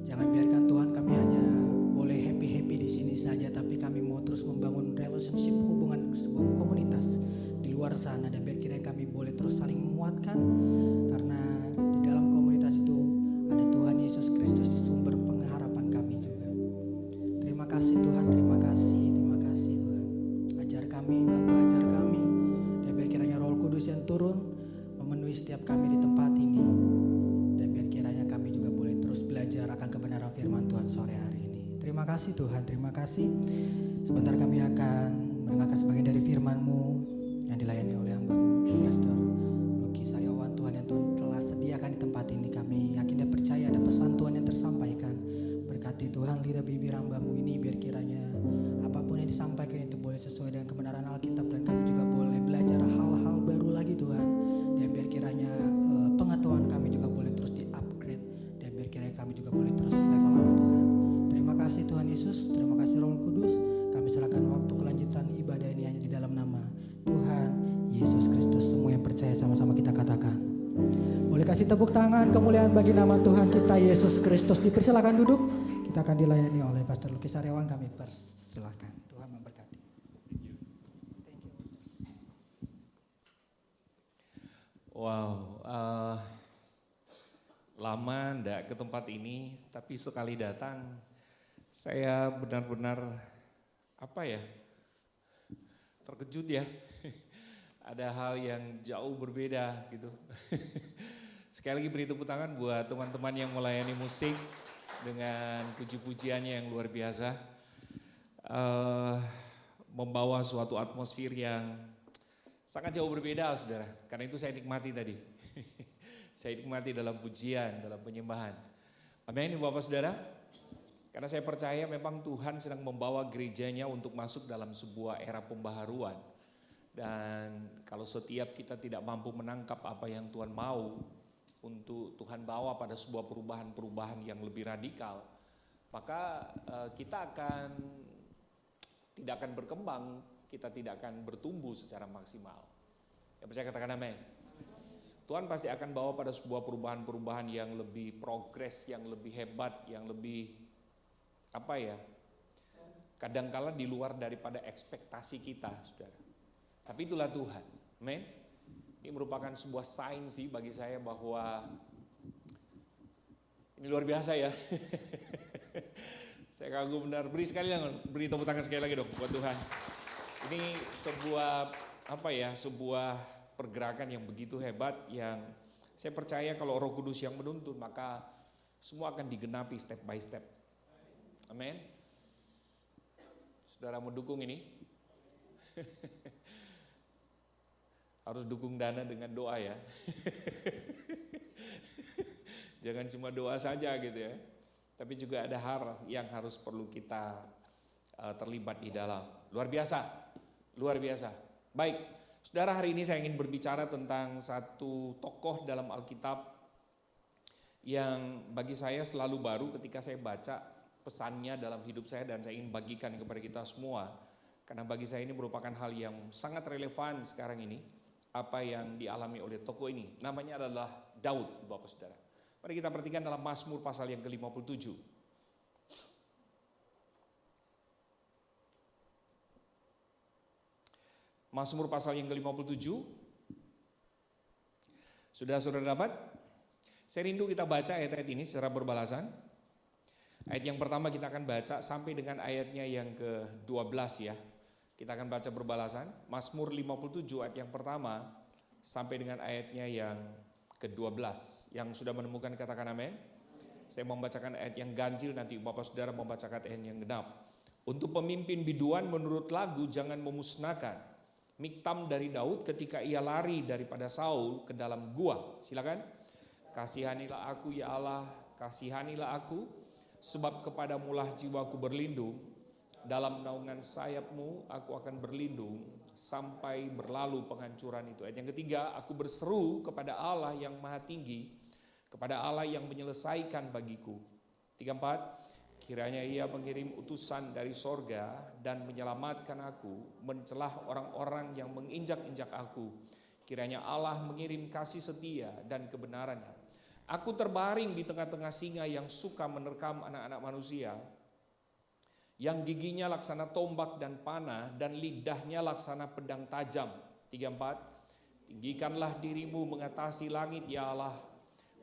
[SPEAKER 7] Jangan biarkan Tuhan kami hanya boleh happy-happy di sini saja, tapi kami mau terus membangun relationship, hubungan sebuah komunitas di luar sana, dan biar kiranya kami boleh terus saling menguatkan, karena di dalam komunitas itu ada Tuhan Yesus Kristus, sumber pengharapan kami juga. Terima kasih Tuhan, terima kasih Tuhan. Ajar kami Bapa, ajar kami, dan biar kiranya Roh Kudus yang turun memenuhi setiap kami di tempat ini, dan biar kiranya kami juga boleh terus belajar akan kebenaran firman Tuhan sore hari ini. Terima kasih Tuhan, terima kasih. Sebentar kami akan mendengarkan sebagian dari firman-Mu yang dilayani oleh hamba-Mu, Pastor Lucky Saryawan Tuhan, yang Tuhan telah sediakan di tempat ini. Kami yakin dan percaya ada pesan Tuhan yang tersampaikan. Berkati Tuhan lidah bibir hamba-Mu ini, biar kiranya apapun yang disampaikan itu boleh sesuai dengan kebenaran Alkitab, dan kami juga boleh belajar hal-hal baru lagi Tuhan. Dan biar kiranya pengetahuan kami juga boleh terus di-upgrade, dan biar kiranya kami juga boleh terus level up Tuhan. Terima kasih Tuhan Yesus, terima kasih Roh Kudus. Kami serahkan waktu kelanjutan ibadah ini hanya di dalam nama Tuhan Yesus Kristus. Semua yang percaya sama-sama kita katakan. Boleh kasih tepuk tangan kemuliaan bagi nama Tuhan kita Yesus Kristus. Dipersilakan duduk. Kita akan dilayani oleh Pastor Lucky Saryawan. Kami persilakan. Tuhan memberkati.
[SPEAKER 8] Wow, lama ndak ke tempat ini, tapi sekali datang saya benar-benar terkejut ya. Ada hal yang jauh berbeda gitu. Sekali lagi beri tepuk tangan buat teman-teman yang melayani musik dengan puji-pujiannya yang luar biasa. Membawa suatu atmosfer yang sangat jauh berbeda saudara. Karena itu saya nikmati tadi. Saya nikmati dalam pujian, dalam penyembahan. Amin Bapak Saudara. Karena saya percaya memang Tuhan sedang membawa gerejanya untuk masuk dalam sebuah era pembaharuan. Dan kalau setiap kita tidak mampu menangkap apa yang Tuhan mau untuk Tuhan bawa pada sebuah perubahan-perubahan yang lebih radikal, maka kita tidak akan berkembang, kita tidak akan bertumbuh secara maksimal. Ya percaya katakan amin. Tuhan pasti akan bawa pada sebuah perubahan-perubahan yang lebih progres, yang lebih hebat, yang lebih kadangkala di luar daripada ekspektasi kita, saudara. Tapi itulah Tuhan, amin. Ini merupakan sebuah sign sih bagi saya bahwa ini luar biasa ya. Saya kagum benar, beri tepuk tangan sekali lagi dong buat Tuhan. Ini sebuah pergerakan yang begitu hebat, yang saya percaya kalau Roh Kudus yang menuntun maka semua akan digenapi step by step. Amin. Saudara mendukung ini? Harus dukung dana dengan doa ya. Jangan cuma doa saja gitu ya. Tapi juga ada hal yang harus perlu kita terlibat di dalam. Luar biasa, luar biasa. Baik, saudara, hari ini saya ingin berbicara tentang satu tokoh dalam Alkitab yang bagi saya selalu baru ketika saya baca pesannya dalam hidup saya, dan saya ingin bagikan kepada kita semua. Karena bagi saya ini merupakan hal yang sangat relevan sekarang ini, apa yang dialami oleh tokoh ini. Namanya adalah Daud, Bapak Saudara. Mari kita perhatikan dalam Mazmur pasal yang ke-57. Mazmur pasal yang ke-57. Sudah saudara dapat? Saya rindu kita baca ayat-ayat ini secara berbalasan. Ayat yang pertama kita akan baca sampai dengan ayatnya yang ke-12 ya. Kita akan baca berbalasan. Mazmur 57 ayat yang pertama sampai dengan ayatnya yang ke-12. Yang sudah menemukan katakan amin. Saya mau membacakan ayat yang ganjil, nanti Bapak Saudara membacakan ayat yang genap. Untuk pemimpin biduan menurut lagu jangan memusnahkan. Miktam dari Daud ketika ia lari daripada Saul ke dalam gua. Silakan. Kasihanilah aku ya Allah, kasihanilah aku, sebab kepadamulah jiwaku berlindung. Dalam naungan sayapmu aku akan berlindung sampai berlalu penghancuran itu. Ayat yang ketiga, aku berseru kepada Allah yang maha tinggi, kepada Allah yang menyelesaikan bagiku. 34, kiranya ia mengirim utusan dari sorga dan menyelamatkan aku, mencelah orang-orang yang menginjak-injak aku. Kiranya Allah mengirim kasih setia dan kebenarannya. Aku terbaring di tengah-tengah singa yang suka menerkam anak-anak manusia, yang giginya laksana tombak dan panah, dan lidahnya laksana pedang tajam. 34, tinggikanlah dirimu mengatasi langit ya Allah,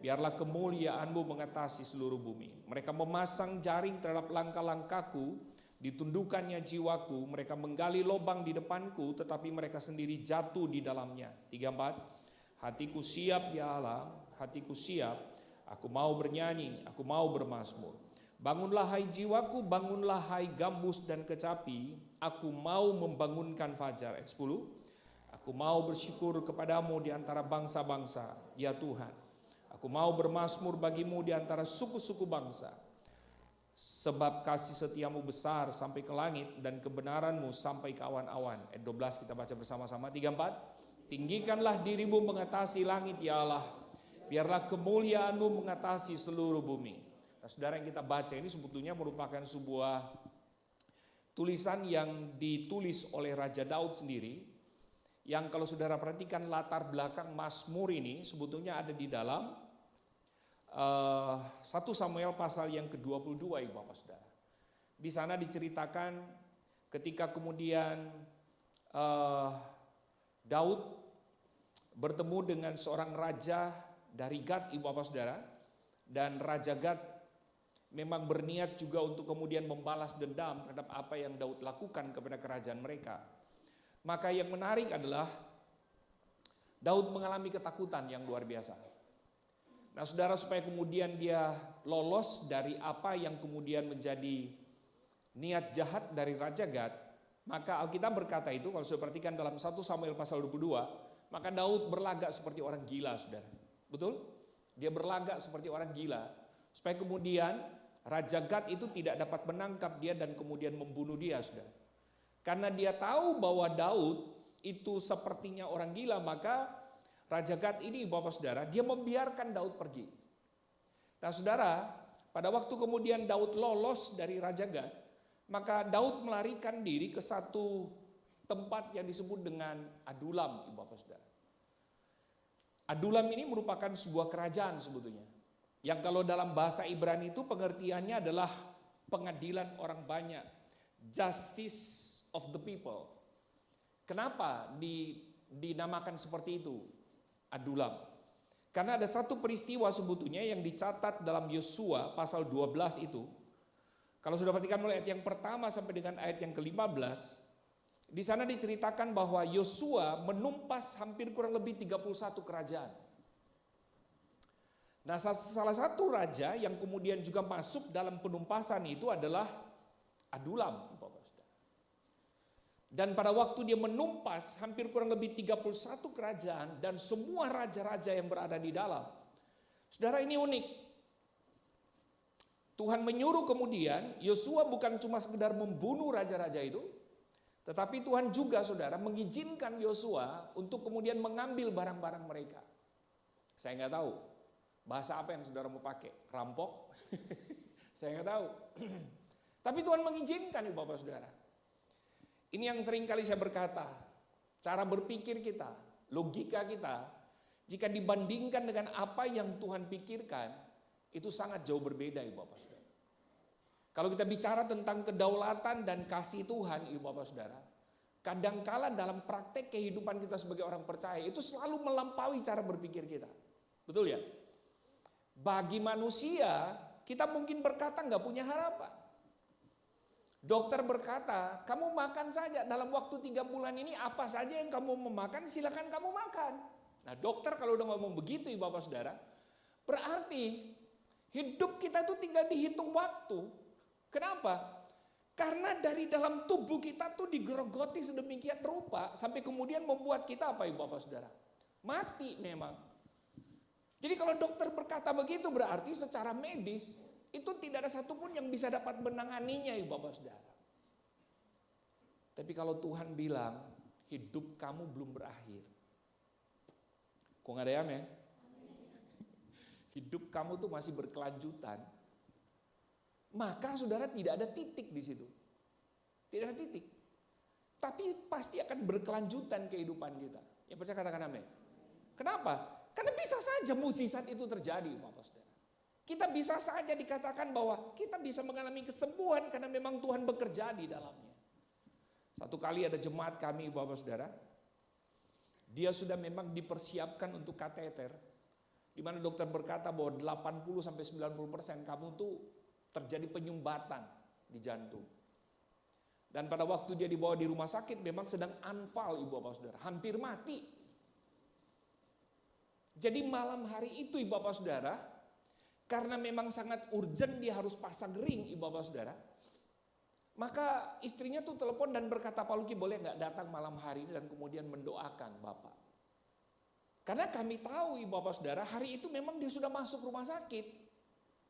[SPEAKER 8] biarlah kemuliaanmu mengatasi seluruh bumi. Mereka memasang jaring terhadap langkah-langkahku, ditundukkannya jiwaku. Mereka menggali lubang di depanku, tetapi mereka sendiri jatuh di dalamnya. 34, hatiku siap ya Allah, hatiku siap, aku mau bernyanyi, aku mau bermazmur. Bangunlah hai jiwaku, bangunlah hai gambus dan kecapi, aku mau membangunkan fajar. Ayat 10, aku mau bersyukur kepadamu di antara bangsa-bangsa, ya Tuhan. Aku mau bermazmur bagimu di antara suku-suku bangsa. Sebab kasih setiamu besar sampai ke langit dan kebenaranmu sampai ke awan-awan. Ayat 12 kita baca bersama-sama. 34, tinggikanlah dirimu mengatasi langit ya Allah, biarlah kemuliaanmu mengatasi seluruh bumi. Nah, saudara, yang kita baca ini sebetulnya merupakan sebuah tulisan yang ditulis oleh Raja Daud sendiri, yang kalau saudara perhatikan latar belakang Mazmur ini sebetulnya ada di dalam 1 Samuel pasal yang ke-22 Ibu Bapak Saudara. Di sana diceritakan ketika kemudian Daud bertemu dengan seorang raja dari Gad Ibu Bapak Saudara, dan Raja Gad memang berniat juga untuk kemudian membalas dendam terhadap apa yang Daud lakukan kepada kerajaan mereka. Maka yang menarik adalah Daud mengalami ketakutan yang luar biasa. Nah saudara, supaya kemudian dia lolos dari apa yang kemudian menjadi niat jahat dari Raja Gad, maka Alkitab berkata itu, kalau saudara perhatikan dalam 1 Samuel pasal 22, maka Daud berlagak seperti orang gila, saudara. Betul? Dia berlagak seperti orang gila, supaya kemudian Raja Gad itu tidak dapat menangkap dia dan kemudian membunuh dia, saudara. Karena dia tahu bahwa Daud itu sepertinya orang gila, maka Raja Gad ini, Bapak Saudara, dia membiarkan Daud pergi. Nah saudara, pada waktu kemudian Daud lolos dari Raja Gad, maka Daud melarikan diri ke satu tempat yang disebut dengan Adulam, Bapak Saudara. Adulam ini merupakan sebuah kerajaan sebetulnya, yang kalau dalam bahasa Ibrani itu pengertiannya adalah pengadilan orang banyak, justice of the people. Kenapa dinamakan seperti itu, Adulam? Karena ada satu peristiwa sebetulnya yang dicatat dalam Yosua pasal 12 itu. Kalau sudah perhatikan mulai ayat yang pertama sampai dengan ayat yang ke-15, di sana diceritakan bahwa Yosua menumpas hampir kurang lebih 31 kerajaan. Nah, salah satu raja yang kemudian juga masuk dalam penumpasan itu adalah Adulam. Dan pada waktu dia menumpas hampir kurang lebih 31 kerajaan dan semua raja-raja yang berada di dalam. Saudara, ini unik. Tuhan menyuruh kemudian Yosua bukan cuma sekedar membunuh raja-raja itu, tetapi Tuhan juga saudara mengizinkan Yosua untuk kemudian mengambil barang-barang mereka. Saya nggak tahu bahasa apa yang saudara mau pakai, rampok? Saya nggak tahu. Tapi Tuhan mengizinkan ibu bapak saudara. Ini yang sering kali saya berkata, cara berpikir kita, logika kita, jika dibandingkan dengan apa yang Tuhan pikirkan, itu sangat jauh berbeda ibu bapak saudara. Kalau kita bicara tentang kedaulatan dan kasih Tuhan ibu bapak saudara, kadangkala dalam praktek kehidupan kita sebagai orang percaya itu selalu melampaui cara berpikir kita. Betul ya? Bagi manusia, kita mungkin berkata nggak punya harapan. Dokter berkata, kamu makan saja dalam waktu 3 bulan ini apa saja yang kamu mau makan, silakan kamu makan. Nah dokter kalau udah ngomong begitu ibu bapak saudara, berarti hidup kita itu tinggal dihitung waktu. Kenapa? Karena dari dalam tubuh kita tuh digerogoti sedemikian rupa sampai kemudian membuat kita apa ibu bapak saudara? Mati memang. Jadi kalau dokter berkata begitu berarti secara medis itu tidak ada satupun yang bisa dapat menanganinya ibu bapak saudara. Tapi kalau Tuhan bilang hidup kamu belum berakhir. Kok nggak ada ya men? Hidup kamu tuh masih berkelanjutan. Maka saudara tidak ada titik di situ. Tidak ada titik. Tapi pasti akan berkelanjutan kehidupan kita. Yang percaya katakan amin. Kenapa? Karena bisa saja mukjizat itu terjadi Bapak Saudara. Kita bisa saja dikatakan bahwa kita bisa mengalami kesembuhan karena memang Tuhan bekerja di dalamnya. Satu kali ada jemaat kami Bapak Saudara. Dia sudah memang dipersiapkan untuk kateter. Di mana dokter berkata bahwa 80-90% kamu tuh terjadi penyumbatan di jantung. Dan pada waktu dia dibawa di rumah sakit memang sedang anfal ibu bapak saudara, hampir mati. Jadi malam hari itu ibu bapak saudara, karena memang sangat urgent dia harus pasang ring ibu bapak saudara, maka istrinya tuh telepon dan berkata, Pak Luki boleh nggak datang malam hari ini dan kemudian mendoakan bapak. Karena kami tahu ibu bapak saudara hari itu memang dia sudah masuk rumah sakit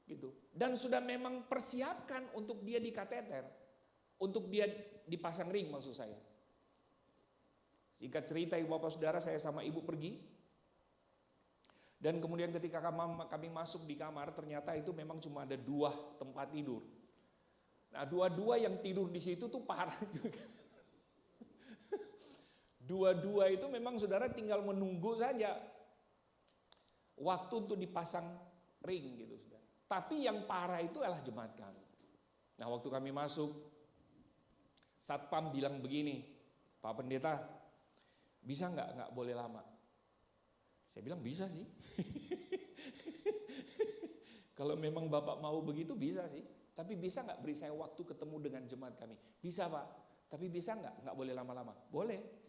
[SPEAKER 8] gitu. Dan sudah memang persiapkan untuk dia di kateter. Untuk dia dipasang ring maksud saya. Singkat cerita ibu bapak saudara saya sama ibu pergi. Dan kemudian ketika kami masuk di kamar ternyata itu memang cuma ada 2 tempat tidur. Nah 2 yang tidur di situ tuh parah juga. 2 itu memang saudara tinggal menunggu saja waktu untuk dipasang ring gitu saudara. Tapi yang parah itu adalah jemaat kami. Nah waktu kami masuk, satpam bilang begini, Pak Pendeta, bisa nggak boleh lama? Saya bilang bisa sih. Kalau memang Bapak mau begitu bisa sih. Tapi bisa nggak beri saya waktu ketemu dengan jemaat kami? Bisa Pak, tapi bisa nggak boleh lama-lama? Boleh.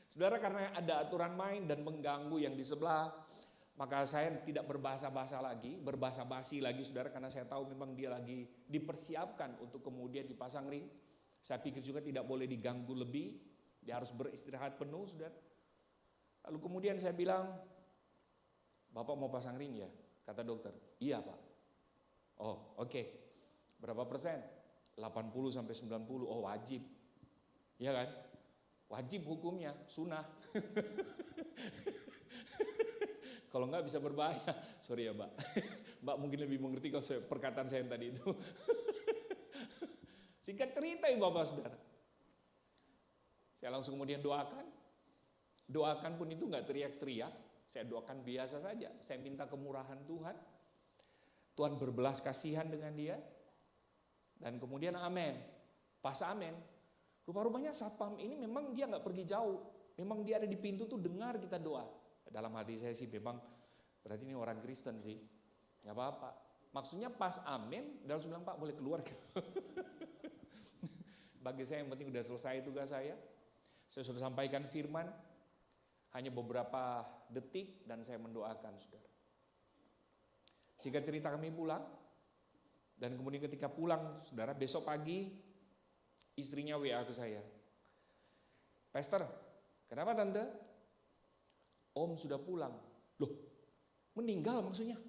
[SPEAKER 8] Saudara karena ada aturan main dan mengganggu yang di sebelah, maka saya tidak berbahasa basi lagi saudara, karena saya tahu memang dia lagi dipersiapkan untuk kemudian dipasang ring. Saya pikir juga tidak boleh diganggu lebih, dia harus beristirahat penuh saudara. Lalu kemudian saya bilang, Bapak mau pasang ring ya? Kata dokter, iya Pak. Oh oke. Berapa persen? 80-90, oh wajib. Iya kan? Wajib hukumnya, sunnah. Kalau enggak bisa berbahaya. Sorry ya Mbak. Mbak mungkin lebih mengerti kalau perkataan saya yang tadi itu. Singkat cerita ibu bapak saudara. Saya langsung kemudian doakan. Doakan pun itu enggak teriak-teriak. Saya doakan biasa saja. Saya minta kemurahan Tuhan. Tuhan berbelas kasihan dengan dia. Dan kemudian amin. Pas amin. Rupa-rupanya satpam ini memang dia enggak pergi jauh. Memang dia ada di pintu tuh dengar kita doa. Dalam hati saya sih memang berarti ini orang Kristen sih. Gak apa-apa. Maksudnya pas amin, dan langsung bilang Pak boleh keluar. Bagi saya yang penting udah selesai tugas saya. Saya sudah sampaikan firman. Hanya beberapa detik dan saya mendoakan saudara. Singkat cerita kami pulang. Dan kemudian ketika pulang saudara besok pagi istrinya WA ke saya. Pastor, kenapa tante? Om sudah pulang. Loh, meninggal maksudnya?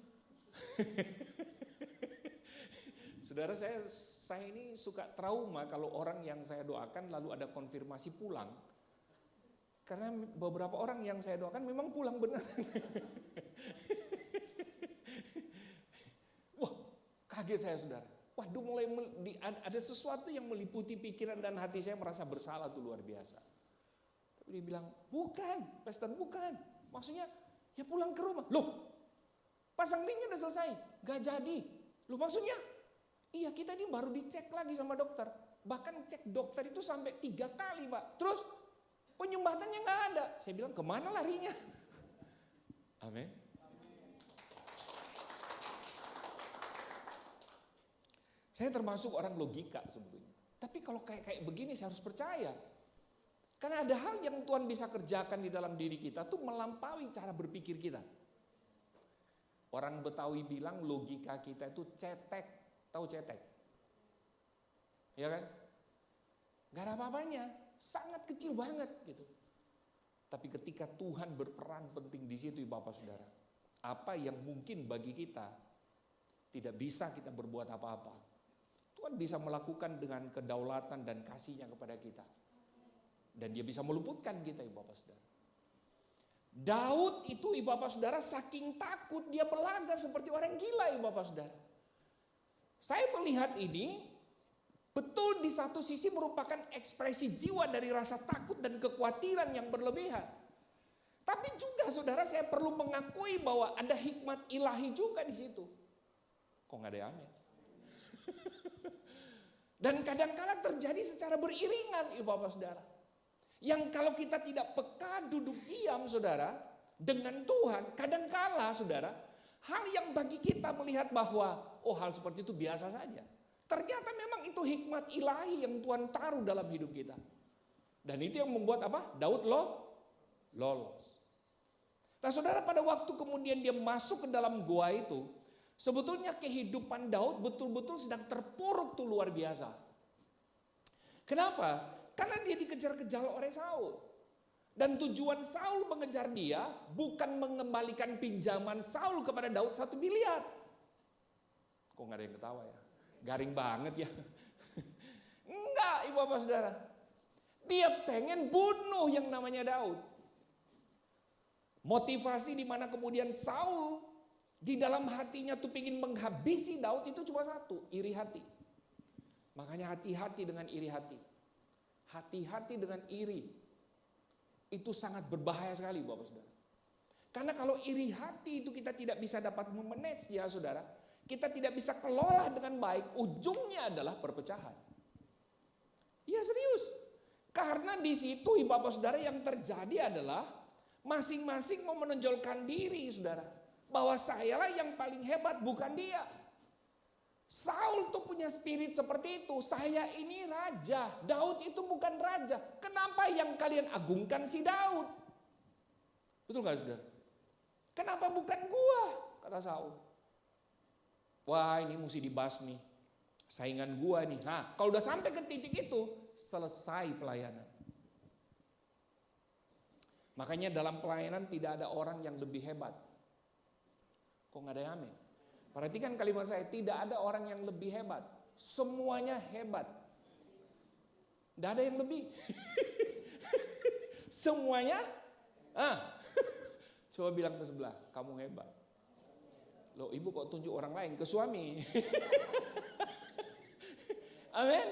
[SPEAKER 8] Saudara, saya ini suka trauma kalau orang yang saya doakan lalu ada konfirmasi pulang. Karena beberapa orang yang saya doakan memang pulang benar. Wah, kaget saya saudara. Waduh, ada sesuatu yang meliputi pikiran dan hati saya, merasa bersalah tuh luar biasa. Tapi dia bilang, bukan, Pastor, bukan. Maksudnya, ya pulang ke rumah. Loh, pasang linknya udah selesai, gak jadi. Loh maksudnya? Iya, kita ini baru dicek lagi sama dokter. Bahkan cek dokter itu sampai 3 kali, Pak. Terus penyumbatannya gak ada. Saya bilang, kemana larinya? Amin. Saya termasuk orang logika sebetulnya. Tapi kalau kayak begini saya harus percaya. Karena ada hal yang Tuhan bisa kerjakan di dalam diri kita tuh melampaui cara berpikir kita. Orang Betawi bilang logika kita itu cetek. Tahu cetek? Ya kan? Gak ada apa-apanya. Sangat kecil banget gitu. Tapi ketika Tuhan berperan penting di situ Bapak Saudara. Apa yang mungkin bagi kita tidak bisa kita berbuat apa-apa. Tuhan bisa melakukan dengan kedaulatan dan kasih-Nya kepada kita. Dan Dia bisa meluputkan kita, Ibu Bapak Saudara. Daud itu, Ibu Bapak Saudara, saking takut dia berlagak seperti orang gila, Ibu Bapak Saudara. Saya melihat ini betul di satu sisi merupakan ekspresi jiwa dari rasa takut dan kekhawatiran yang berlebihan. Tapi juga Saudara, saya perlu mengakui bahwa ada hikmat ilahi juga di situ. Kok nggak ada amin? Dan kadang-kala terjadi secara beriringan, Ibu Bapak Saudara. Yang kalau kita tidak peka duduk diam Saudara, dengan Tuhan, kadang-kala Saudara, hal yang bagi kita melihat bahwa, oh hal seperti itu biasa saja. Ternyata memang itu hikmat ilahi yang Tuhan taruh dalam hidup kita. Dan itu yang membuat apa? Daud lolos. Nah Saudara, pada waktu kemudian dia masuk ke dalam gua itu, sebetulnya kehidupan Daud betul-betul sedang terpuruk tuh luar biasa. Kenapa? Karena dia dikejar-kejar oleh Saul. Dan tujuan Saul mengejar dia bukan mengembalikan pinjaman Saul kepada Daud 1 miliar. Kok gak ada yang ketawa ya? Garing banget ya. Enggak, Ibu Bapak Saudara. Dia pengen bunuh yang namanya Daud. Motivasi di mana kemudian Saul di dalam hatinya tuh ingin menghabisi Daud itu cuma satu, iri hati. Makanya hati-hati dengan iri hati. Hati-hati dengan iri. Itu sangat berbahaya sekali Bapak Saudara. Karena kalau iri hati itu kita tidak bisa dapat memanage ya Saudara. Kita tidak bisa kelola dengan baik, ujungnya adalah perpecahan. Iya serius. Karena di situ Bapak Saudara yang terjadi adalah masing-masing mau menonjolkan diri Saudara. Bahwa sayalah yang paling hebat, bukan dia. Saul tuh punya spirit seperti itu. Saya ini raja, Daud itu bukan raja. Kenapa yang kalian agungkan si Daud? Betul gak Saudara? Kenapa bukan gua? Kata Saul. Wah ini mesti dibasmi. Saingan gua nih. Nah kalau udah sampai ke titik itu, selesai pelayanan. Makanya dalam pelayanan tidak ada orang yang lebih hebat. Kok gak ada yang amin? Perhatikan kalimat saya, tidak ada orang yang lebih hebat. Semuanya hebat. Tidak ada yang lebih. Semuanya, coba bilang ke sebelah, kamu hebat. Loh ibu kok tunjuk orang lain, ke suami. Amin.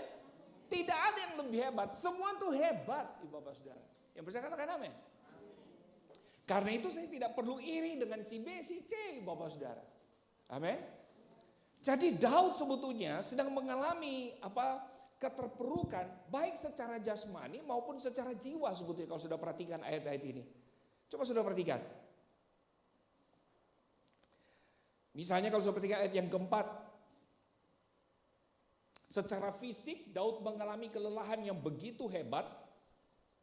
[SPEAKER 8] Tidak ada yang lebih hebat, semua tuh hebat, Ibu Bapak Saudara. Yang percaya katakan amin. Karena itu saya tidak perlu iri dengan si B, si C, Bapak Saudara. Amin. Jadi Daud sebetulnya sedang mengalami keterpurukan baik secara jasmani maupun secara jiwa sebetulnya kalau sudah perhatikan ayat-ayat ini. Coba sudah perhatikan. Misalnya kalau sudah perhatikan ayat yang keempat. Secara fisik Daud mengalami kelelahan yang begitu hebat.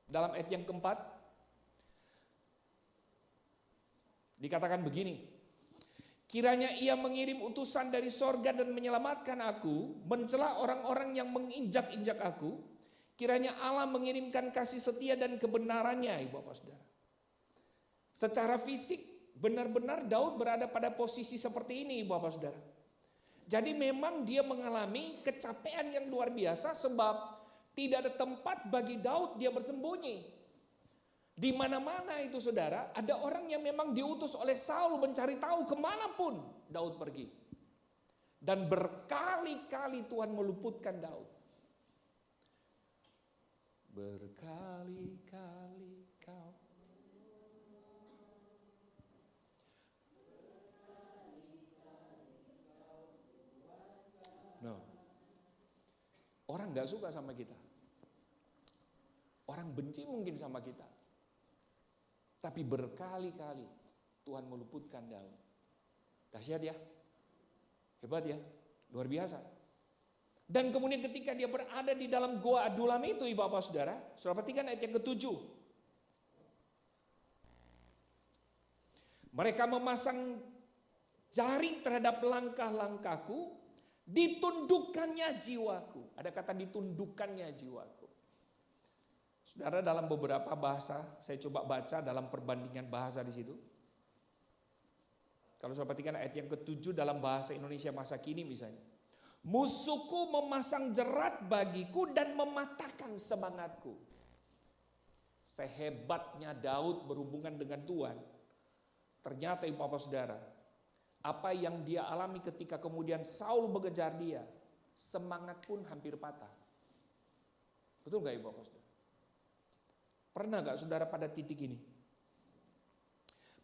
[SPEAKER 8] Dalam ayat yang keempat. Dikatakan begini. Kiranya ia mengirim utusan dari sorga dan menyelamatkan aku, mencela orang-orang yang menginjak-injak aku. Kiranya Allah mengirimkan kasih setia dan kebenarannya, Ibu Bapak Saudara. Secara fisik benar-benar Daud berada pada posisi seperti ini, Ibu Bapak Saudara. Jadi memang dia mengalami kecapean yang luar biasa sebab tidak ada tempat bagi Daud dia bersembunyi. Di mana-mana itu saudara, ada orang yang memang diutus oleh Saul mencari tahu kemanapun Daud pergi. Dan berkali-kali Tuhan meluputkan Daud. Berkali-kali kau. No. Orang gak suka sama kita. Orang benci mungkin sama kita. Tapi berkali-kali Tuhan meluputkan Daud. Dahsyat ya. Hebat ya. Luar biasa. Dan kemudian ketika dia berada di dalam gua Adulam itu, ibu bapak saudara, saudara perhatikan ayat yang ke-7. Mereka memasang jaring terhadap langkah-langkahku, ditundukkannya jiwaku. Ada kata ditundukkannya jiwaku. Saudara, dalam beberapa bahasa, saya coba baca dalam perbandingan bahasa di situ. Kalau saudara perhatikan ayat yang ke-7 dalam bahasa Indonesia masa kini misalnya. Musuhku memasang jerat bagiku dan mematahkan semangatku. Sehebatnya Daud berhubungan dengan Tuhan. Ternyata ibu bapak saudara, apa yang dia alami ketika kemudian Saul mengejar dia, semangat pun hampir patah. Betul gak ibu bapak saudara? Pernah gak saudara pada titik ini?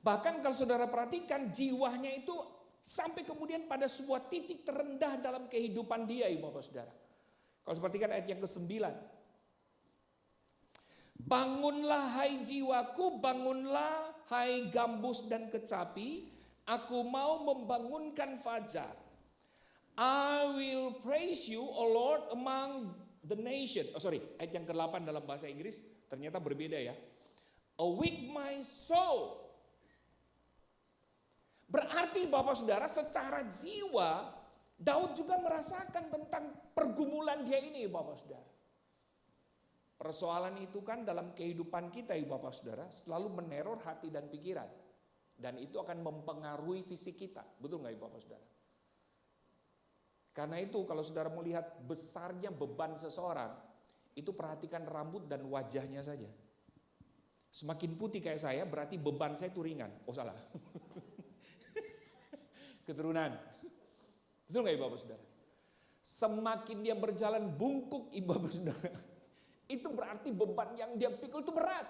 [SPEAKER 8] Bahkan kalau saudara perhatikan jiwanya itu sampai kemudian pada sebuah titik terendah dalam kehidupan dia, ibu bapak saudara. Kalau perhatikan ayat yang ke-9. Bangunlah hai jiwaku, bangunlah hai gambus dan kecapi, aku mau membangunkan fajar. I will praise you, O Lord, among the nation. Ayat yang ke-8 dalam bahasa Inggris ternyata berbeda ya. Awake my soul. Berarti Bapak Saudara secara jiwa Daud juga merasakan tentang pergumulan dia ini Bapak Saudara. Persoalan itu kan dalam kehidupan kita Bapak Saudara selalu meneror hati dan pikiran. Dan itu akan mempengaruhi fisik kita. Betul nggak Bapak Saudara? Karena itu kalau saudara melihat besarnya beban seseorang, itu perhatikan rambut dan wajahnya saja. Semakin putih kayak saya berarti beban saya itu ringan. Oh salah. Keturunan. Betul nggak ibu bapak saudara? Semakin dia berjalan bungkuk ibu bapak saudara, itu berarti beban yang dia pikul itu berat.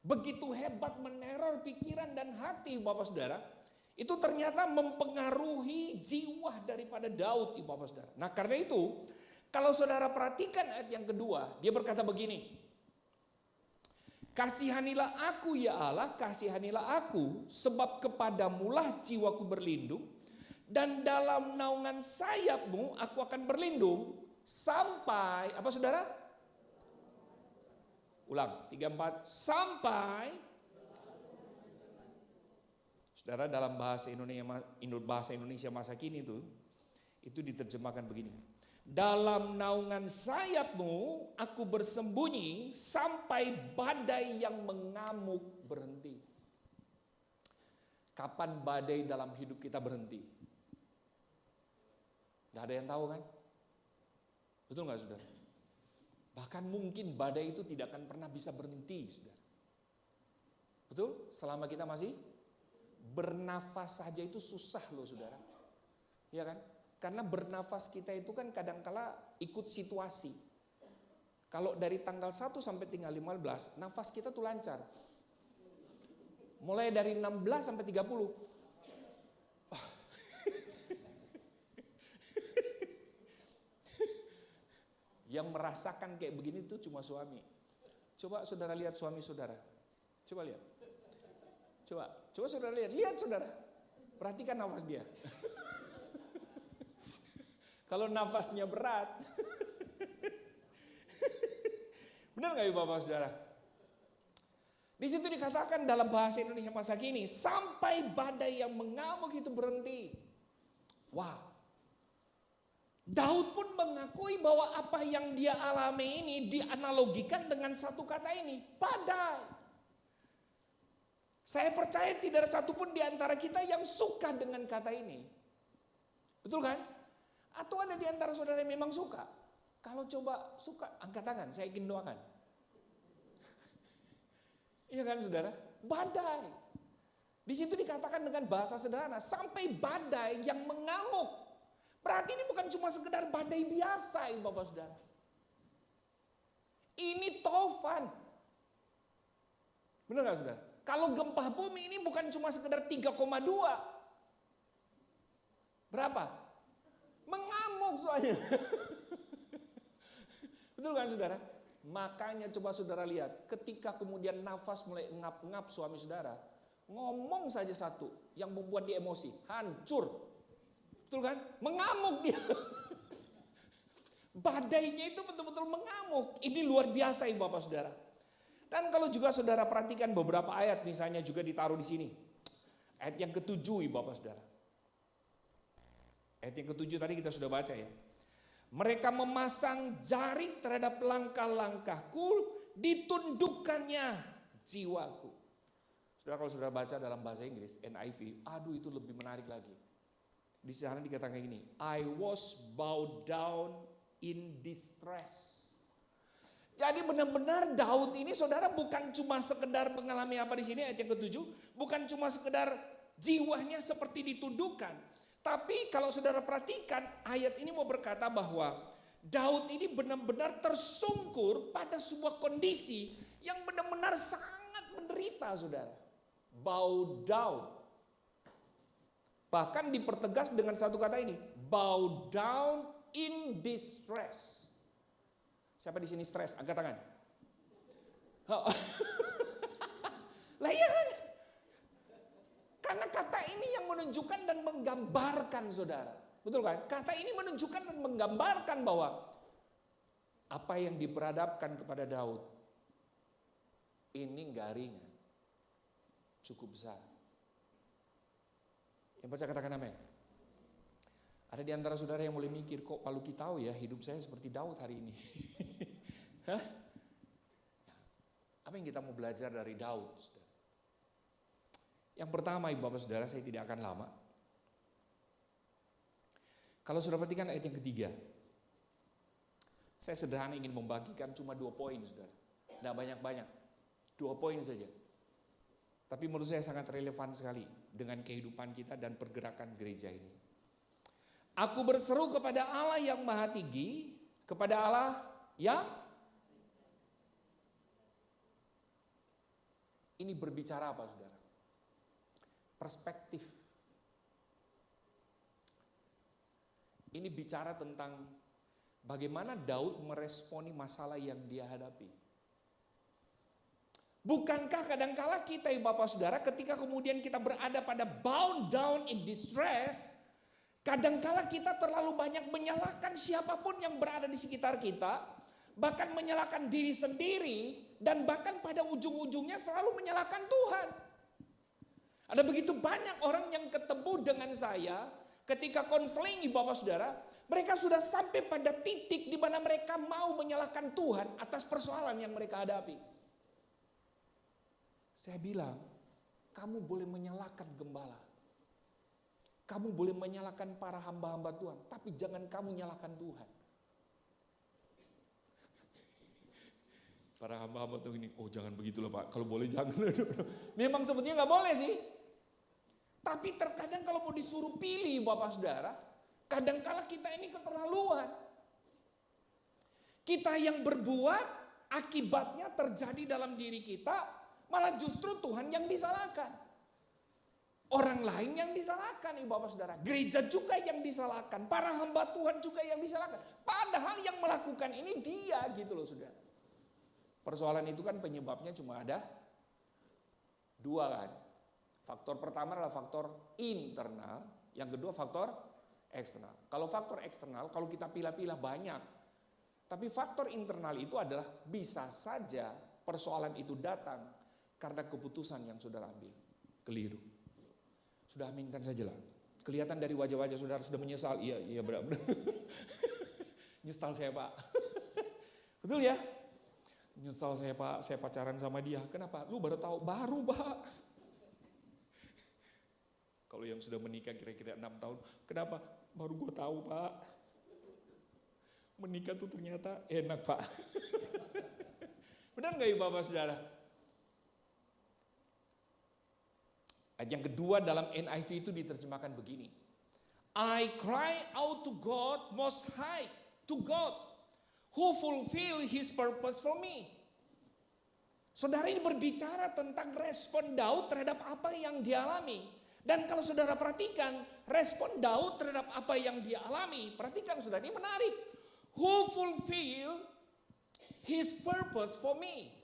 [SPEAKER 8] Begitu hebat meneror pikiran dan hati ibu bapak saudara, itu ternyata mempengaruhi jiwa daripada Daud ibu bapak saudara. Nah karena itu, kalau saudara perhatikan ayat yang kedua, dia berkata begini. Kasihanilah aku ya Allah, kasihanilah aku, sebab kepadamulah jiwaku berlindung, dan dalam naungan sayapmu aku akan berlindung, sampai, apa saudara? Ulang, 3-4, sampai, saudara dalam bahasa Indonesia masa kini itu diterjemahkan begini. Dalam naungan sayapmu aku bersembunyi sampai badai yang mengamuk berhenti. Kapan badai dalam hidup kita berhenti? Tidak ada yang tahu kan? Betul nggak saudara? Bahkan mungkin badai itu tidak akan pernah bisa berhenti saudara. Betul? Selama kita masih bernafas saja itu susah loh saudara. Iya kan? Karena bernafas kita itu kan kadangkala ikut situasi. Kalau dari tanggal 1 sampai tanggal 15, nafas kita tuh lancar. Mulai dari 16 sampai 30. Yang merasakan kayak begini tuh cuma suami. Coba saudara lihat suami saudara. Coba lihat. Coba saudara lihat saudara. Perhatikan nafas dia. Kalau nafasnya berat. Benar nggak ibu bapak saudara? Di situ dikatakan dalam bahasa Indonesia masa kini, sampai badai yang mengamuk itu berhenti. Wow. Daud pun mengakui bahwa apa yang dia alami ini dianalogikan dengan satu kata ini, badai. Saya percaya tidak ada satupun di antara kita yang suka dengan kata ini. Betul kan? Atau ada di antara saudara yang memang suka? Kalau coba suka, angkat tangan, saya ingin doakan. Iya kan saudara? Badai. Di situ dikatakan dengan bahasa sederhana, sampai badai yang mengamuk. Berarti ini bukan cuma sekedar badai biasa, Bapak Saudara. Ini tofan. Benar gak saudara? Kalau gempa bumi ini bukan cuma sekedar 3,2. Berapa? Mengamuk soalnya. Betul kan saudara? Makanya coba saudara lihat, ketika kemudian nafas mulai ngap-ngap suami saudara, ngomong saja satu yang membuat dia emosi, hancur. Betul kan? Mengamuk dia. Badainya itu betul-betul mengamuk. Ini luar biasa Ibu Bapak Saudara. Dan kalau juga saudara perhatikan beberapa ayat misalnya juga ditaruh di sini. Ayat yang ke-7 Ibu Bapak Saudara. Ayat yang ke-7 tadi kita sudah baca ya. Mereka memasang jaring terhadap langkah-langkahku, ditundukkannya jiwaku. Saudara kalau saudara baca dalam bahasa Inggris, NIV, aduh itu lebih menarik lagi. Di sana dikatakan gini, I was bowed down in distress. Jadi benar-benar Daud ini saudara bukan cuma sekedar mengalami apa di sini ayat yang ke-7, bukan cuma sekedar jiwanya seperti ditundukkan. Tapi kalau saudara perhatikan ayat ini mau berkata bahwa Daud ini benar-benar tersungkur pada sebuah kondisi yang benar-benar sangat menderita saudara. Bow down. Bahkan dipertegas dengan satu kata ini, bow down in distress. Siapa di sini stres? Angkat tangan. Lah iya kan? Karena kata ini yang menunjukkan dan menggambarkan saudara. Betul kan? Kata ini menunjukkan dan menggambarkan bahwa apa yang diperhadapkan kepada Daud ini gak ringan. Cukup besar. Yang percaya katakan amin. Ada di antara saudara yang mulai mikir, kok Pak Luki tahu ya hidup saya seperti Daud hari ini. Hah? Apa yang kita mau belajar dari Daud? Saudara? Yang pertama Ibu Bapak Saudara, saya tidak akan lama. Kalau sudah perhatikan ayat yang ketiga. Saya sederhana ingin membagikan cuma 2 poin saudara. Tidak banyak-banyak. 2 poin saja. Tapi menurut saya sangat relevan sekali dengan kehidupan kita dan pergerakan gereja ini. Aku berseru kepada Allah yang maha tinggi, kepada Allah yang ini berbicara apa saudara? Perspektif. Ini bicara tentang bagaimana Daud meresponi masalah yang dia hadapi. Bukankah kadangkala kita Bapak Saudara ketika kemudian kita berada pada bound down in distress, kadangkala kita terlalu banyak menyalahkan siapapun yang berada di sekitar kita, bahkan menyalahkan diri sendiri, dan bahkan pada ujung-ujungnya selalu menyalahkan Tuhan. Ada begitu banyak orang yang ketemu dengan saya ketika konseling Ibu Bapak Saudara, mereka sudah sampai pada titik di mana mereka mau menyalahkan Tuhan atas persoalan yang mereka hadapi. Saya bilang, kamu boleh menyalahkan gembala. Kamu boleh menyalahkan para hamba-hamba Tuhan, tapi jangan kamu nyalahkan Tuhan. Para hamba-hamba Tuhan ini, oh jangan begitulah Pak, kalau boleh jangan. Memang sebetulnya nggak boleh sih. Tapi terkadang kalau mau disuruh pilih Bapak Saudara, kadangkala kita ini keterlaluan. Kita yang berbuat, akibatnya terjadi dalam diri kita, malah justru Tuhan yang disalahkan. Orang lain yang disalahkan Ibu Bapak Saudara. Gereja juga yang disalahkan. Para hamba Tuhan juga yang disalahkan. Padahal yang melakukan ini dia gitu loh Saudara. Persoalan itu kan penyebabnya cuma ada 2 kan. Faktor pertama adalah faktor internal, yang kedua faktor eksternal. Kalau faktor eksternal, kalau kita pilah-pilah banyak. Tapi faktor internal itu adalah bisa saja persoalan itu datang karena keputusan yang saudara ambil. Keliru. Sudah aminkan saja lah. Kelihatan dari wajah-wajah saudara sudah menyesal. Iya benar-benar. Nyesal saya Pak. Betul ya? Nyesal saya Pak, saya pacaran sama dia. Kenapa? Lu baru tahu? Baru Pak. Kalau yang sudah menikah kira-kira 6 tahun, kenapa? baru gue tahu Pak. Menikah tuh ternyata enak Pak. Benar nggak Bapak Saudara? Ayat yang kedua dalam NIV itu diterjemahkan begini. I cry out to God most high, to God who fulfill his purpose for me. Saudara ini berbicara tentang respon Daud terhadap apa yang dialami. Dan kalau saudara perhatikan respon Daud terhadap apa yang dia alami, perhatikan saudara, ini menarik. Who fulfill his purpose for me.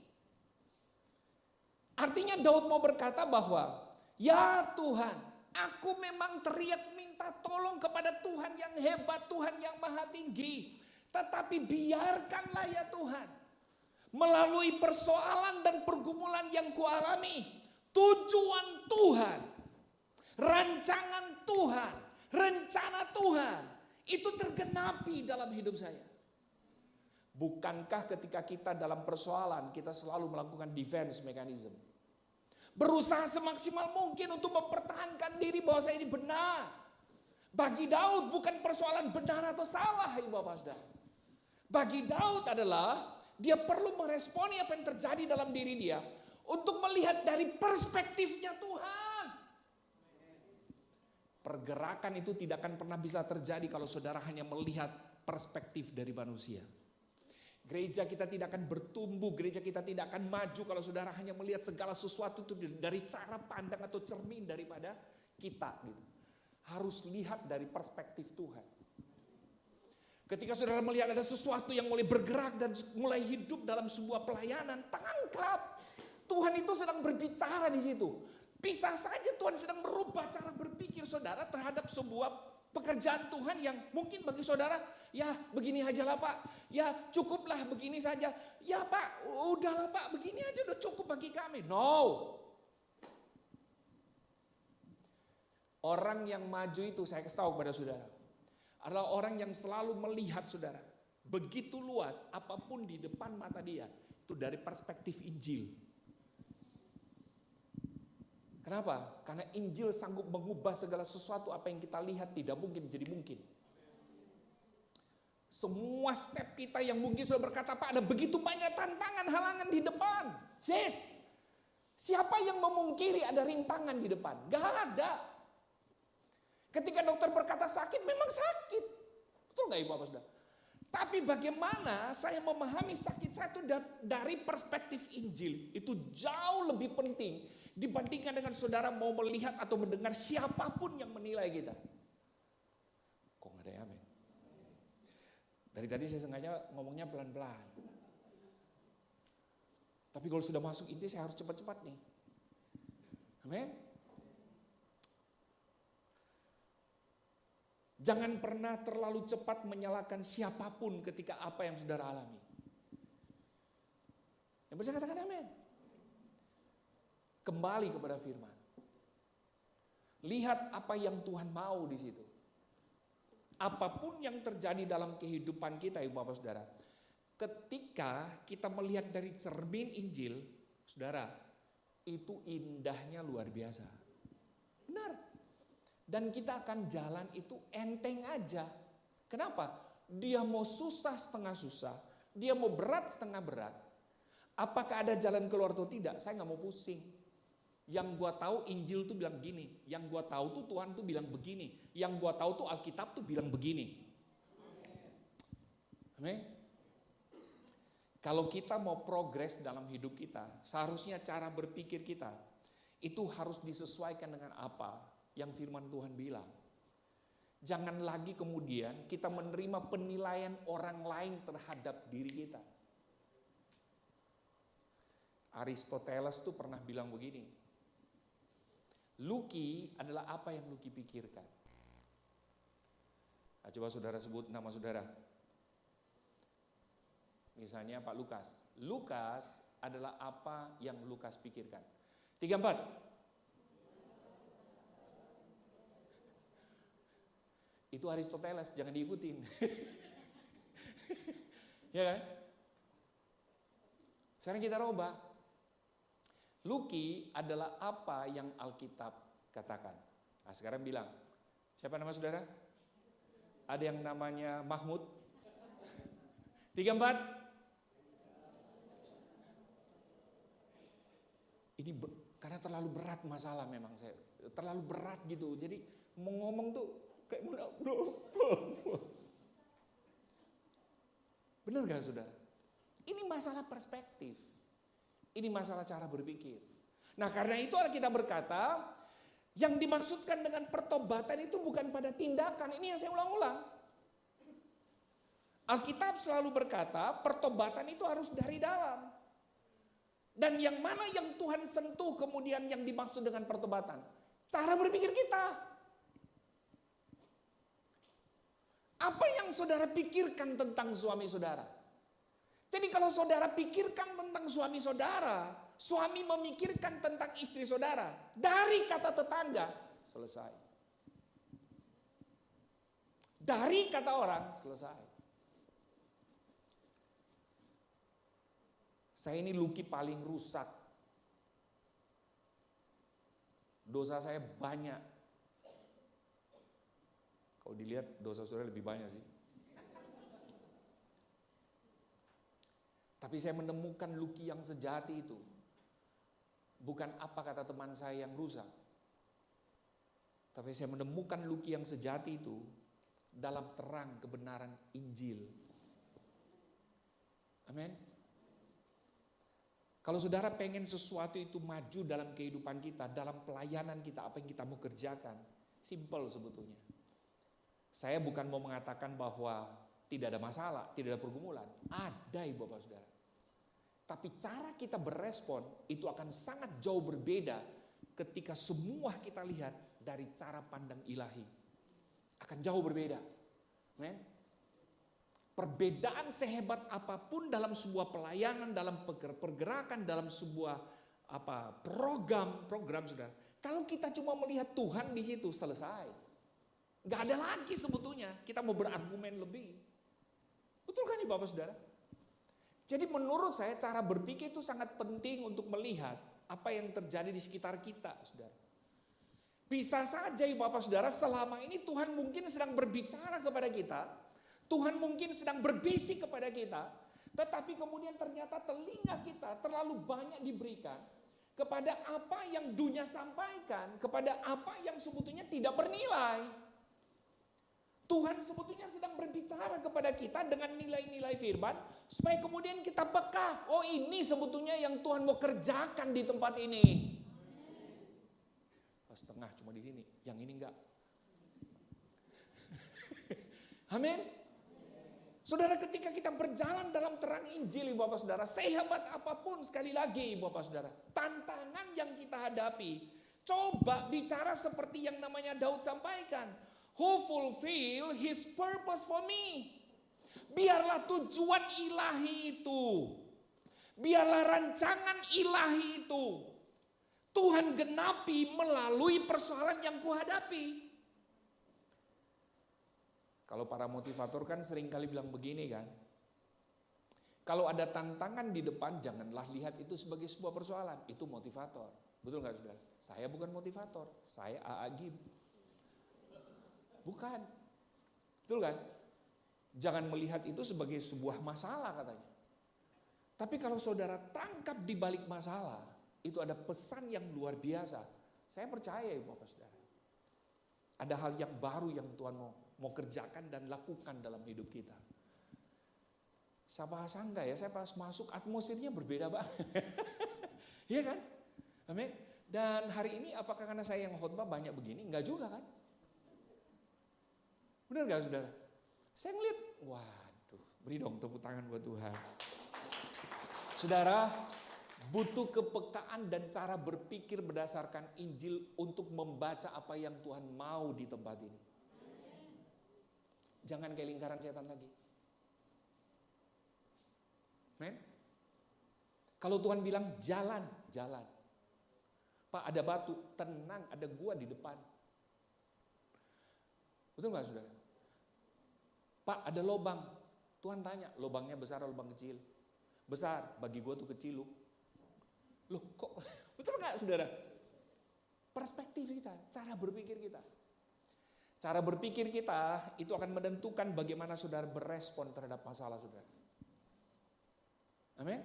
[SPEAKER 8] Artinya Daud mau berkata bahwa, ya Tuhan, aku memang teriak minta tolong kepada Tuhan yang hebat, Tuhan yang maha tinggi. Tetapi biarkanlah ya Tuhan, melalui persoalan dan pergumulan yang kualami, tujuan Tuhan, rancangan Tuhan, rencana Tuhan, itu tergenapi dalam hidup saya. Bukankah ketika kita dalam persoalan, kita selalu melakukan defense mechanism? Berusaha semaksimal mungkin untuk mempertahankan diri bahwa saya ini benar. Bagi Daud bukan persoalan benar atau salah, Ibu Bapak Saudara. Bagi Daud adalah dia perlu meresponi apa yang terjadi dalam diri dia untuk melihat dari perspektifnya Tuhan. Pergerakan itu tidak akan pernah bisa terjadi kalau saudara hanya melihat perspektif dari manusia. Gereja kita tidak akan bertumbuh, gereja kita tidak akan maju kalau saudara hanya melihat segala sesuatu itu dari cara pandang atau cermin daripada kita. Gitu. Harus lihat dari perspektif Tuhan. Ketika saudara melihat ada sesuatu yang mulai bergerak dan mulai hidup dalam sebuah pelayanan, tangkap. Tuhan itu sedang berbicara di situ. Bisa saja Tuhan sedang merubah cara berpikir saudara terhadap sebuah pekerjaan Tuhan yang mungkin bagi saudara, ya begini aja lah Pak, ya cukuplah begini saja. Ya Pak, udahlah Pak, begini aja udah cukup bagi kami. No. Orang yang maju itu saya kasih tahu kepada saudara, adalah orang yang selalu melihat saudara, begitu luas apapun di depan mata dia, itu dari perspektif Injil. Kenapa? Karena Injil sanggup mengubah segala sesuatu apa yang kita lihat tidak mungkin menjadi mungkin. Semua step kita yang mungkin sudah berkata, Pak ada begitu banyak tantangan, halangan di depan. Yes. Siapa yang memungkiri ada rintangan di depan? Gak ada. Ketika dokter berkata sakit, memang sakit. Betul gak Ibu Bapak Saudara? Tapi bagaimana saya memahami sakit saya itu dari perspektif Injil. Itu jauh lebih penting dibandingkan dengan saudara mau melihat atau mendengar siapapun yang menilai kita. Kok gak ada ya amin? Dari tadi saya sengaja ngomongnya pelan-pelan. Tapi kalau sudah masuk inti saya harus cepat-cepat nih. Amin? Jangan pernah terlalu cepat menyalahkan siapapun ketika apa yang saudara alami. Yang bisa katakan amin. Kembali kepada firman. Lihat apa yang Tuhan mau di situ. Apapun yang terjadi dalam kehidupan kita, Ibu Bapak Saudara, ketika kita melihat dari cermin Injil, Saudara, itu indahnya luar biasa. Benar. Dan kita akan jalan itu enteng aja. Kenapa? Dia mau susah setengah susah, dia mau berat setengah berat. Apakah ada jalan keluar atau tidak? Saya nggak mau pusing. Yang gua tahu Injil tuh bilang gini, yang gua tahu tuh Tuhan tuh bilang begini, yang gua tahu tuh Alkitab tuh bilang begini. Amin. Kalau kita mau progres dalam hidup kita, seharusnya cara berpikir kita itu harus disesuaikan dengan apa yang firman Tuhan bilang. Jangan lagi kemudian kita menerima penilaian orang lain terhadap diri kita. Aristoteles tuh pernah bilang begini, Luki adalah apa yang Luki pikirkan. Nah, coba saudara sebut nama saudara. Misalnya Pak Lukas. Lukas adalah apa yang Lukas pikirkan. 3, 4. Itu Aristoteles, jangan diikutin. Ya kan? Sekarang kita robah. Luki adalah apa yang Alkitab katakan. Nah sekarang bilang, siapa nama saudara? Ada yang namanya Mahmud. 34. Ini karena terlalu berat masalah memang saya. Terlalu berat gitu. Jadi mau ngomong tuh kayak benar gak saudara? Ini masalah perspektif. Ini masalah cara berpikir. Nah karena itu Alkitab berkata, yang dimaksudkan dengan pertobatan itu bukan pada tindakan. Ini yang saya ulang-ulang. Alkitab selalu berkata, pertobatan itu harus dari dalam. Dan yang mana yang Tuhan sentuh kemudian yang dimaksud dengan pertobatan? Cara berpikir kita. Apa yang saudara pikirkan tentang suami saudara? Jadi kalau saudara pikirkan tentang suami saudara, suami memikirkan tentang istri saudara, dari kata tetangga, selesai. Dari kata orang, selesai. Saya ini Lucky paling rusak. Dosa saya banyak. Kalau dilihat dosa saudara lebih banyak sih. Tapi saya menemukan Lucky yang sejati itu. Bukan apa kata teman saya yang rusak. Tapi saya menemukan Lucky yang sejati itu dalam terang kebenaran Injil. Amin. Kalau saudara pengen sesuatu itu maju dalam kehidupan kita, dalam pelayanan kita, apa yang kita mau kerjakan, simple sebetulnya. Saya bukan mau mengatakan bahwa tidak ada masalah, tidak ada pergumulan. Ada ibu bapak saudara. Tapi cara kita berespon itu akan sangat jauh berbeda ketika semua kita lihat dari cara pandang ilahi. Akan jauh berbeda. Amen. Perbedaan sehebat apapun dalam sebuah pelayanan, dalam pergerakan, dalam sebuah program saudara. Kalau kita cuma melihat Tuhan di situ, selesai. Gak ada lagi sebetulnya kita mau berargumen lebih. Betul kan nih Bapak Saudara? Jadi menurut saya cara berpikir itu sangat penting untuk melihat apa yang terjadi di sekitar kita, Saudara. Bisa saja Bapak Saudara selama ini Tuhan mungkin sedang berbicara kepada kita, Tuhan mungkin sedang berbisik kepada kita, tetapi kemudian ternyata telinga kita terlalu banyak diberikan kepada apa yang dunia sampaikan, kepada apa yang sebetulnya tidak bernilai. Tuhan sebetulnya sedang berbicara kepada kita dengan nilai-nilai firman supaya kemudian kita peka. Oh ini sebetulnya yang Tuhan mau kerjakan di tempat ini. Setengah cuma di sini, yang ini enggak. Amin. Saudara ketika kita berjalan dalam terang Injil Bapak Saudara, sehebat apapun sekali lagi Bapak Saudara, tantangan yang kita hadapi, coba bicara seperti yang namanya Daud sampaikan. Who fulfill his purpose for me. Biarlah tujuan ilahi itu. Biarlah rancangan ilahi itu. Tuhan genapi melalui persoalan yang kuhadapi. Kalau para motivator kan sering kali bilang begini kan. Kalau ada tantangan di depan janganlah lihat itu sebagai sebuah persoalan. Itu motivator. Betul gak saudara? Saya bukan motivator. Saya A.A. Gim. Bukan. Betul kan? Jangan melihat itu sebagai sebuah masalah katanya. Tapi kalau saudara tangkap di balik masalah, itu ada pesan yang luar biasa. Saya percaya ya Bapak Saudara. Ada hal yang baru yang Tuhan mau kerjakan dan lakukan dalam hidup kita. Siapa sangka ya, saya pas masuk atmosfernya berbeda banget. Iya kan? Amin. Dan hari ini apakah karena saya yang khotbah banyak begini? Enggak juga kan? Benar gak saudara? Saya ngeliat, waduh, beri dong tepuk tangan buat Tuhan. Saudara, butuh kepekaan dan cara berpikir berdasarkan Injil untuk membaca apa yang Tuhan mau di tempat ini. Jangan kayak lingkaran setan lagi. Men? Kalau Tuhan bilang jalan, jalan. Pak ada batu, tenang, ada gua di depan. Betul gak saudara? Pak ada lubang, Tuhan tanya, lubangnya besar atau lubang kecil? Besar, bagi gua tuh kecil Loh kok, betul gak saudara? Perspektif kita, cara berpikir kita. Cara berpikir kita itu akan menentukan bagaimana saudara berespon terhadap masalah saudara. Amin.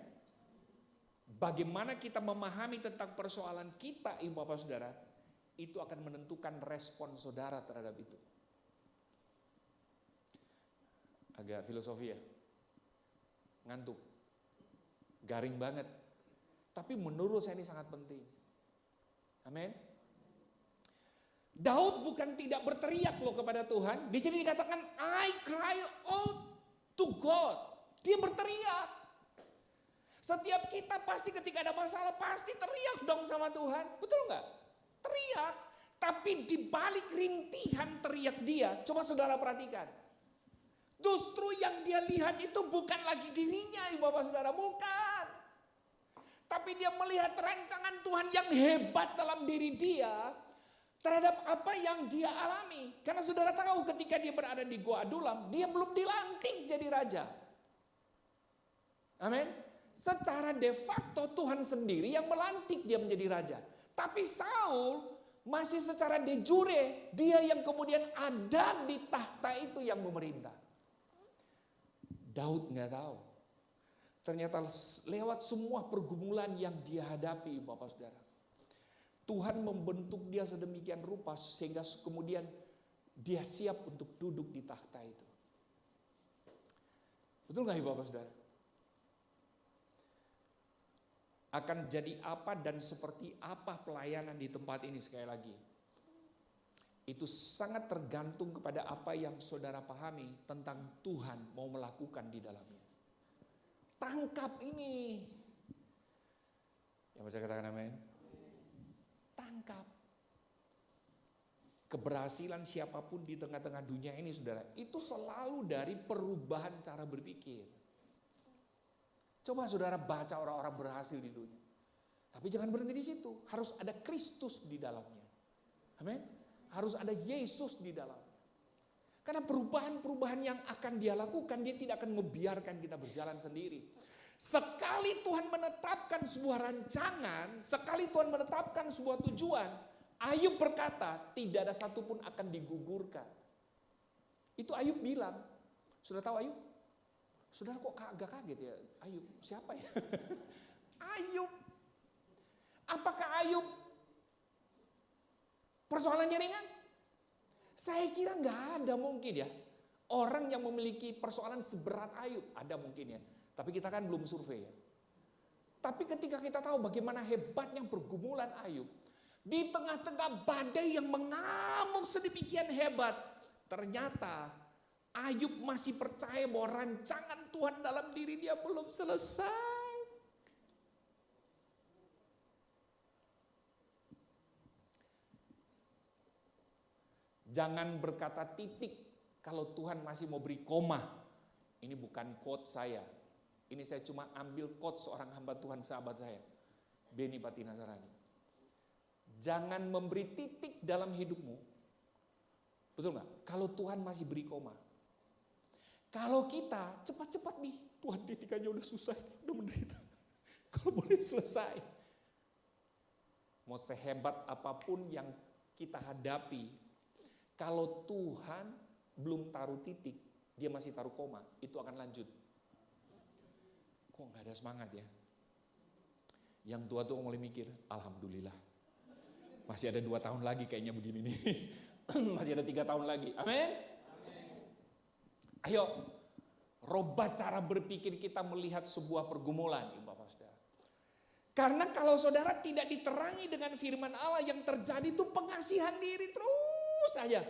[SPEAKER 8] Bagaimana kita memahami tentang persoalan kita, ibu bapak saudara, itu akan menentukan respon saudara terhadap itu. Agak filosofi ya, ngantuk, garing banget. Tapi menurut saya ini sangat penting. Amin. Daud bukan tidak berteriak loh kepada Tuhan. Di sini dikatakan I cry out to God. Dia berteriak. Setiap kita pasti ketika ada masalah pasti teriak dong sama Tuhan. Betul nggak? Teriak. Tapi di balik rintihan teriak dia, coba saudara perhatikan. Justru yang dia lihat itu bukan lagi dirinya, ibu bapak saudara, bukan. Tapi dia melihat rancangan Tuhan yang hebat dalam diri dia terhadap apa yang dia alami. Karena saudara tahu ketika dia berada di Gua Adulam, dia belum dilantik jadi raja. Amin. Secara de facto Tuhan sendiri yang melantik dia menjadi raja. Tapi Saul masih secara de jure, dia yang kemudian ada di tahta itu yang memerintah. Daud nggak tahu. Ternyata lewat semua pergumulan yang dia hadapi, bapak saudara, Tuhan membentuk dia sedemikian rupa sehingga kemudian dia siap untuk duduk di tahta itu. Betul nggak bapak saudara? Akan jadi apa dan seperti apa pelayanan di tempat ini sekali lagi. Itu sangat tergantung kepada apa yang saudara pahami tentang Tuhan mau melakukan di dalamnya. Tangkap ini. Yang bisa katakan amin? Tangkap. Keberhasilan siapapun di tengah-tengah dunia ini saudara, itu selalu dari perubahan cara berpikir. Coba saudara baca orang-orang berhasil di dunia. Tapi jangan berhenti di situ. Harus ada Kristus di dalamnya. Amin. Harus ada Yesus di dalamnya. Karena perubahan-perubahan yang akan dia lakukan, dia tidak akan membiarkan kita berjalan sendiri. Sekali Tuhan menetapkan sebuah rancangan, sekali Tuhan menetapkan sebuah tujuan, Ayub berkata, tidak ada satupun akan digugurkan. Itu Ayub bilang. Sudah tahu Ayub? Saudara kok agak kaget ya? Ayub, siapa ya? Ayub. Apakah Ayub persoalannya ringan? Saya kira nggak ada mungkin ya. Orang yang memiliki persoalan seberat Ayub. Ada mungkin ya. Tapi kita kan belum survei ya. Tapi ketika kita tahu bagaimana hebatnya pergumulan Ayub. Di tengah-tengah badai yang mengamuk sedemikian hebat. Ternyata Ayub masih percaya bahwa rancangan Tuhan dalam diri dia belum selesai. Jangan berkata titik kalau Tuhan masih mau beri koma. Ini bukan quote saya. Ini saya cuma ambil quote seorang hamba Tuhan sahabat saya. Beni Pati Nazarani. Jangan memberi titik dalam hidupmu. Betul nggak? Kalau Tuhan masih beri koma. Kalau kita cepat-cepat nih, Tuhan titik aja udah susah, udah menderita. Kalau boleh selesai. Mau sehebat apapun yang kita hadapi, kalau Tuhan belum taruh titik, dia masih taruh koma, itu akan lanjut. Kok nggak ada semangat ya? Yang tua tuh mulai mikir, alhamdulillah. Masih ada 2 tahun lagi kayaknya begini nih. Masih ada 3 tahun lagi. Amin. Ayo, robah cara berpikir kita melihat sebuah pergumulan, Bapak Saudara. Karena kalau saudara tidak diterangi dengan firman Allah, yang terjadi itu pengasihan diri terus saja.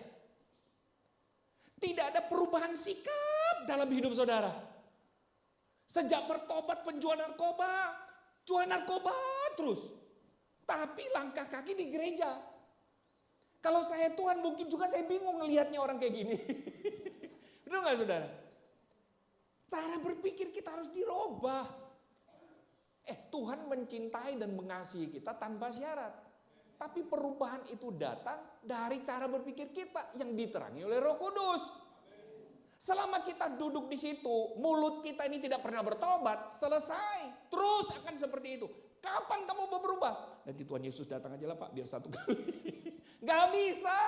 [SPEAKER 8] Tidak ada perubahan sikap dalam hidup saudara. Sejak bertobat penjual narkoba, jual narkoba terus. Tapi langkah kaki di gereja. Kalau saya Tuhan mungkin juga saya bingung ngelihatnya orang kayak gini. Betul nggak saudara? Cara berpikir kita harus dirubah. Tuhan mencintai dan mengasihi kita tanpa syarat. Tapi perubahan itu datang dari cara berpikir kita yang diterangi oleh Roh Kudus. Selama kita duduk di situ, mulut kita ini tidak pernah bertobat, selesai. Terus akan seperti itu. Kapan kamu mau berubah? Nanti Tuhan Yesus datang aja lah Pak, biar 1 kali. Gak bisa.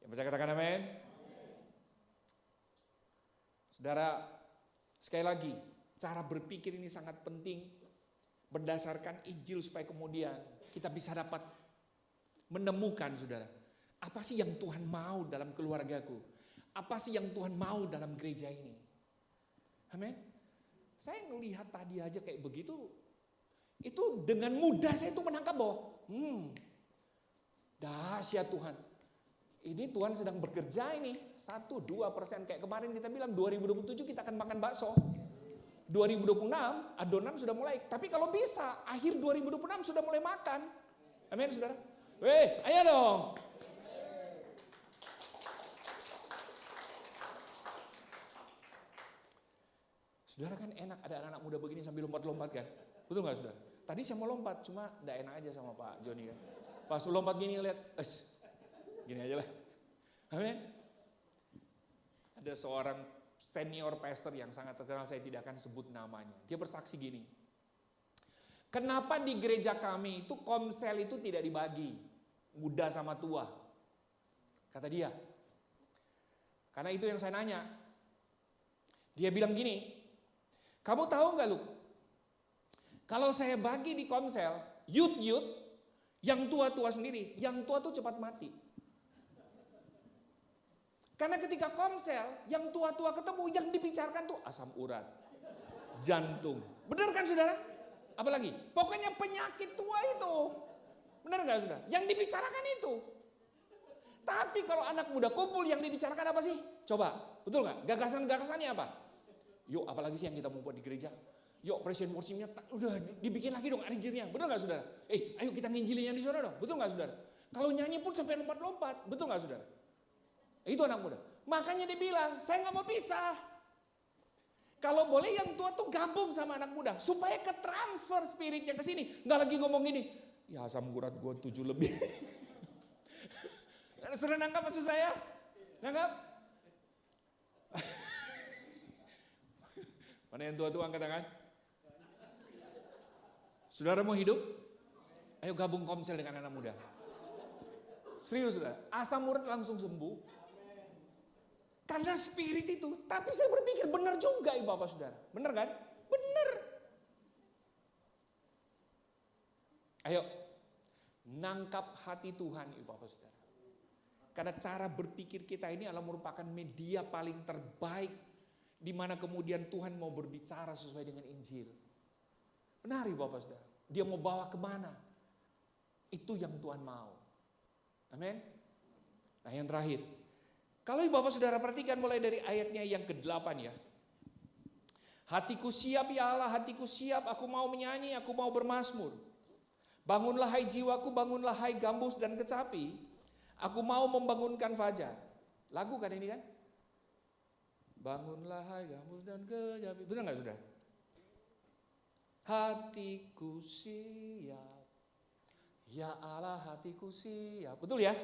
[SPEAKER 8] Yang bisa katakan amin? Saudara, sekali lagi, cara berpikir ini sangat penting berdasarkan Injil supaya kemudian kita bisa dapat menemukan, saudara, apa sih yang Tuhan mau dalam keluargaku? Apa sih yang Tuhan mau dalam gereja ini? Amin. Saya ngelihat tadi aja kayak begitu, itu dengan mudah saya itu menangkap bahwa dahsyat Tuhan. Ini Tuhan sedang bekerja ini, 1-2% kayak kemarin kita bilang 2027 kita akan makan bakso. 2026 adonan sudah mulai, tapi kalau bisa akhir 2026 sudah mulai makan. Amin, saudara. Weh, ayo dong. Saudara, kan enak ada anak-anak muda begini sambil lompat-lompat kan. Betul gak, saudara? Tadi saya mau lompat, cuma gak enak aja sama Pak Joni kan. Pas lompat gini lihat, gini aja lah. Amin. Ada seorang senior pastor yang sangat terkenal, saya tidak akan sebut namanya. Dia bersaksi gini. Kenapa di gereja kami itu komsel itu tidak dibagi, muda sama tua? Kata dia. Karena itu yang saya nanya. Dia bilang gini, kamu tahu gak lu? Kalau saya bagi di komsel, youth, yang tua-tua sendiri, yang tua tuh cepat mati. Karena ketika komsel, yang tua-tua ketemu, yang dibicarakan tuh asam urat, jantung. Benar kan, saudara? Apalagi? Pokoknya penyakit tua itu. Benar gak, saudara? Yang dibicarakan itu. Tapi kalau anak muda kumpul, yang dibicarakan apa sih? Coba, betul gak? Gagasan-gagasannya apa? Yuk, apalagi sih yang kita mau buat di gereja? Yuk, presiden worshipnya udah dibikin lagi dong aranjernya. Betul gak, saudara? Ayo kita nginjilin yang di sana dong. Betul gak, saudara? Kalau nyanyi pun sampai lompat-lompat. Betul gak, saudara? Itu anak muda. Makanya dia bilang, saya gak mau pisah. Kalau boleh yang tua tuh gabung sama anak muda. Supaya ke transfer spiritnya ke sini. Gak lagi ngomong gini, ya asam urat gue 7 lebih. Sudah nangkap maksud saya? Nangkap? Mana yang tua-tua angkat tangan? Saudara mau hidup? Ayo gabung komsel dengan anak muda. Serius, saudara. Asam urat langsung sembuh. Karena spirit itu. Tapi saya berpikir benar juga ibu bapak saudara. Benar kan? Benar. Ayo. Nangkap hati Tuhan ibu bapak saudara. Karena cara berpikir kita ini adalah merupakan media paling terbaik. Di mana kemudian Tuhan mau berbicara sesuai dengan Injil. Benar ibu bapak saudara. Dia mau bawa kemana? Itu yang Tuhan mau. Amin. Nah yang terakhir. Kalau ibu bapak saudara perhatikan mulai dari ayatnya yang ke-8 ya. Hatiku siap ya Allah, hatiku siap, aku mau menyanyi, aku mau bermazmur. Bangunlah hai jiwaku, bangunlah hai gambus dan kecapi. Aku mau membangunkan fajar. Lagu kan ini kan? Bangunlah hai gambus dan kecapi. Benar gak saudara? Hatiku siap, ya Allah hatiku siap. Betul ya?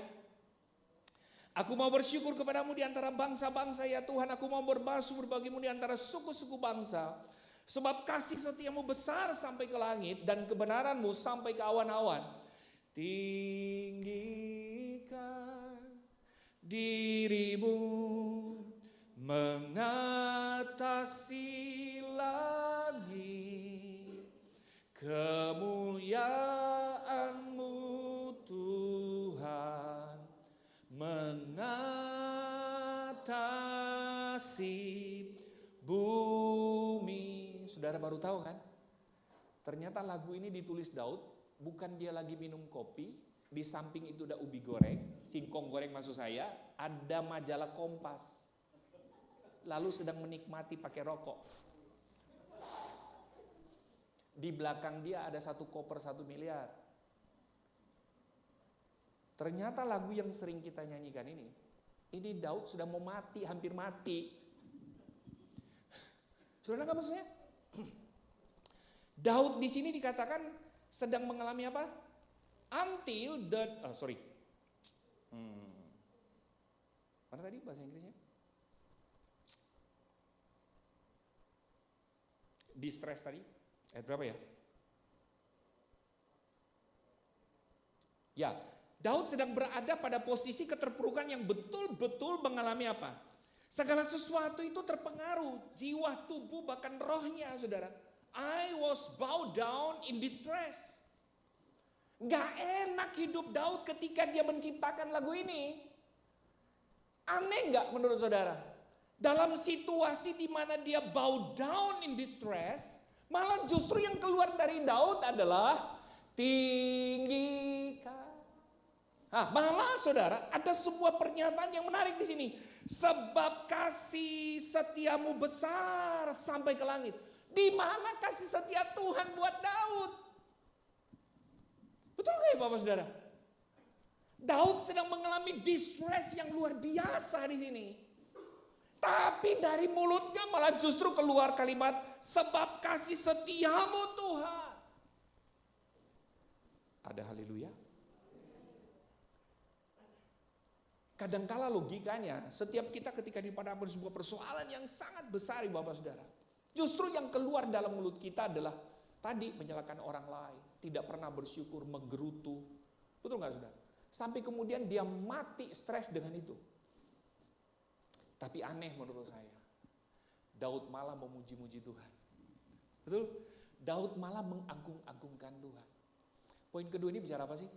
[SPEAKER 8] Aku mau bersyukur kepadamu di antara bangsa-bangsa ya Tuhan. Aku mau bermazmur bagimu di antara suku-suku bangsa. Sebab kasih setiamu besar sampai ke langit dan kebenaranmu sampai ke awan-awan. Tinggikan dirimu mengatasi langit. Kemuliaanmu Tuhan mengatasi bumi. Saudara baru tahu kan? Ternyata lagu ini ditulis Daud, bukan dia lagi minum kopi, di samping itu ada ubi goreng, singkong goreng maksud saya, ada majalah Kompas. Lalu sedang menikmati pakai rokok. Di belakang dia ada 1 koper 1 miliar. Ternyata lagu yang sering kita nyanyikan ini Daud sudah mau mati, hampir mati. Saudara nggak maksudnya? Daud di sini dikatakan sedang mengalami apa? Until the, mana tadi bahasa Inggrisnya? Distress tadi, ayat berapa ya? Ya, Daud sedang berada pada posisi keterpurukan yang betul-betul mengalami apa? Segala sesuatu itu terpengaruh, jiwa, tubuh, bahkan rohnya, saudara. I was bowed down in distress. Gak enak hidup Daud ketika dia menciptakan lagu ini. Aneh gak menurut saudara? Dalam situasi di mana dia bowed down in distress, malah justru yang keluar dari Daud adalah tinggikan. Malah saudara, ada sebuah pernyataan yang menarik di sini. Sebab kasih setiamu besar sampai ke langit. Di mana kasih setia Tuhan buat Daud? Betul gak ya Bapak Saudara? Daud sedang mengalami distress yang luar biasa di sini. Tapi dari mulutnya malah justru keluar kalimat, sebab kasih setiamu Tuhan. Ada haleluya. Kadangkala logikanya, setiap kita ketika dihadapkan sebuah persoalan yang sangat besar Bapak Saudara. Justru yang keluar dalam mulut kita adalah tadi menyalahkan orang lain. Tidak pernah bersyukur, menggerutu. Betul gak Saudara? Sampai kemudian dia mati stres dengan itu. Tapi aneh menurut saya, Daud malah memuji-muji Tuhan. Betul? Daud malah mengagung-agungkan Tuhan. Poin kedua ini bicara apa sih?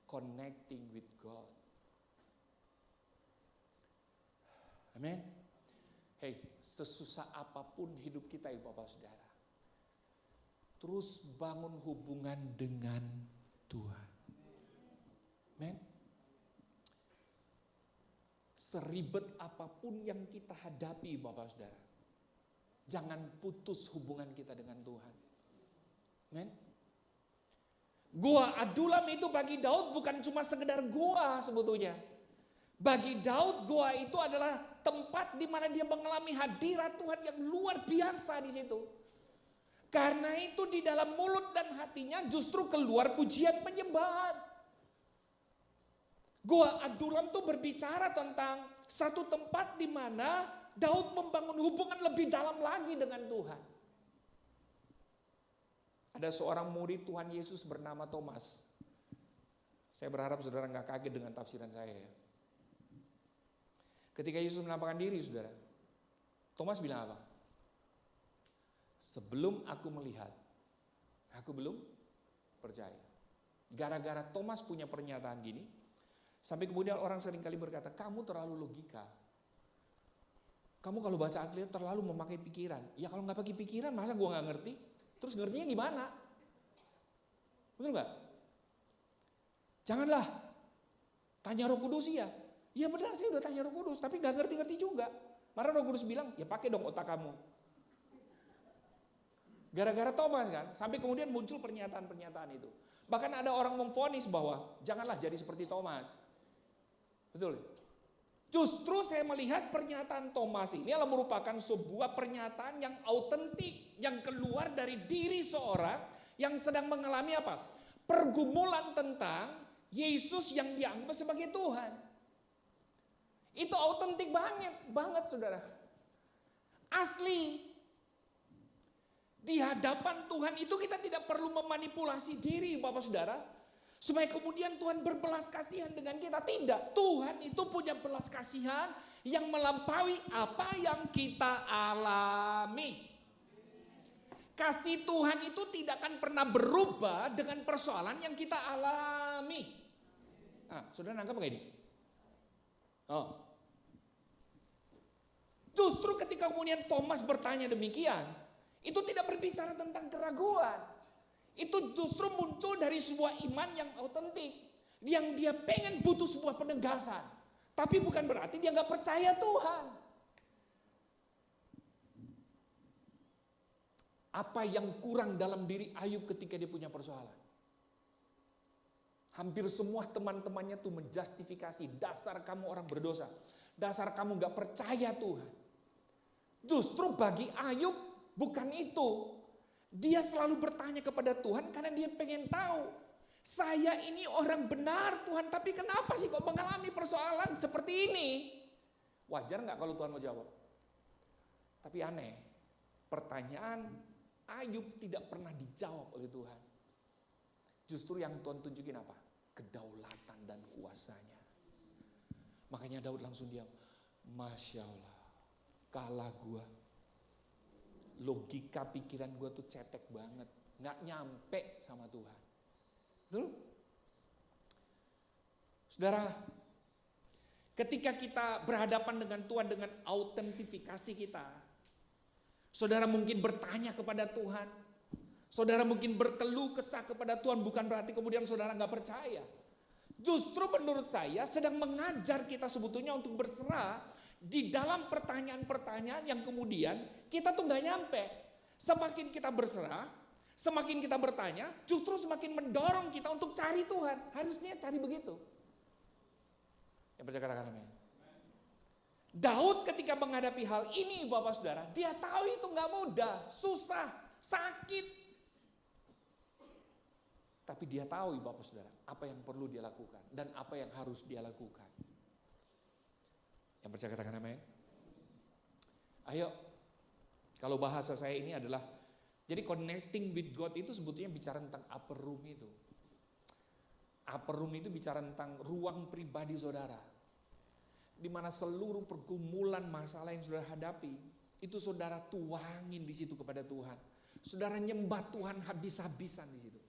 [SPEAKER 8] Connecting with God. Amin. Hey, sesusah apapun hidup kita ya Bapak Saudara, terus bangun hubungan dengan Tuhan. Amin. Seribet apapun yang kita hadapi Bapak Saudara, jangan putus hubungan kita dengan Tuhan. Amen. Gua Adulam itu bagi Daud bukan cuma sekedar gua sebetulnya. Bagi Daud gua itu adalah tempat di mana dia mengalami hadirat Tuhan yang luar biasa di situ. Karena itu di dalam mulut dan hatinya justru keluar pujian penyembahan. Gua Adulam tuh berbicara tentang satu tempat di mana Daud membangun hubungan lebih dalam lagi dengan Tuhan. Ada seorang murid Tuhan Yesus bernama Thomas. Saya berharap saudara nggak kaget dengan tafsiran saya ya. Ketika Yesus menampakkan diri saudara, Thomas bilang apa? Sebelum aku melihat, aku belum percaya. Gara-gara Thomas punya pernyataan gini, sampai kemudian orang seringkali berkata, kamu terlalu logika. Kamu kalau baca Alkitab terlalu memakai pikiran. Ya kalau nggak pakai pikiran masa gue nggak ngerti? Terus ngertinya gimana? Betul nggak? Janganlah tanya Roh Kudus ya. Ya benar sih udah tanya Roh Kudus, tapi nggak ngerti-ngerti juga. Marah Roh Kudus bilang, ya pakai dong otak kamu. Gara-gara Thomas kan, sampai kemudian muncul pernyataan-pernyataan itu. Bahkan ada orang memvonis bahwa janganlah jadi seperti Thomas. Betul. Justru saya melihat pernyataan Thomas ini adalah merupakan sebuah pernyataan yang autentik, yang keluar dari diri seorang yang sedang mengalami apa? Pergumulan tentang Yesus yang dianggap sebagai Tuhan. Itu autentik banget saudara. Asli. Di hadapan Tuhan itu kita tidak perlu memanipulasi diri Bapak Saudara. Supaya kemudian Tuhan berbelas kasihan dengan kita. Tidak, Tuhan itu punya belas kasihan yang melampaui apa yang kita alami. Kasih Tuhan itu tidak akan pernah berubah dengan persoalan yang kita alami. Saudara nangkap gak ini? Justru ketika kemudian Thomas bertanya demikian, itu tidak berbicara tentang keraguan. Itu justru muncul dari sebuah iman yang autentik. Yang dia pengen butuh sebuah penegasan. Tapi bukan berarti dia gak percaya Tuhan. Apa yang kurang dalam diri Ayub ketika dia punya persoalan? Hampir semua teman-temannya tuh menjustifikasi. Dasar kamu orang berdosa. Dasar kamu gak percaya Tuhan. Justru bagi Ayub bukan itu. Dia selalu bertanya kepada Tuhan karena dia pengen tahu. Saya ini orang benar Tuhan, tapi kenapa sih kok mengalami persoalan seperti ini? Wajar gak kalau Tuhan mau jawab? Tapi aneh, pertanyaan Ayub tidak pernah dijawab oleh Tuhan. Justru yang Tuhan tunjukin apa? kedaulatan dan kuasanya. Makanya Daud langsung diam. Masya Allah, kalah gua. Logika pikiran gua tuh cetek banget. Nggak nyampe sama Tuhan. Betul? Saudara, ketika kita berhadapan dengan Tuhan dengan autentifikasi kita, saudara mungkin bertanya kepada Tuhan, saudara mungkin berkeluh kesah kepada Tuhan, bukan berarti kemudian saudara nggak percaya. Justru menurut saya sedang mengajar kita sebetulnya untuk berserah di dalam pertanyaan-pertanyaan yang kemudian kita tuh nggak nyampe. Semakin kita berserah, semakin kita bertanya, justru semakin mendorong kita untuk cari Tuhan. Harusnya cari begitu. Yang percaya katakan amin. Daud ketika menghadapi hal ini Bapak Saudara, dia tahu itu nggak mudah, susah, sakit. Tapi dia tahu Bapak Saudara, apa yang perlu dia lakukan dan apa yang harus dia lakukan. Yang percaya katakan amin. Ayo, kalau bahasa saya ini adalah, jadi connecting with God itu sebetulnya bicara tentang upper room itu. Upper room itu bicara tentang ruang pribadi saudara. Di mana seluruh pergumulan masalah yang saudara hadapi, itu saudara tuangin di situ kepada Tuhan. Saudara nyembah Tuhan habis-habisan di situ.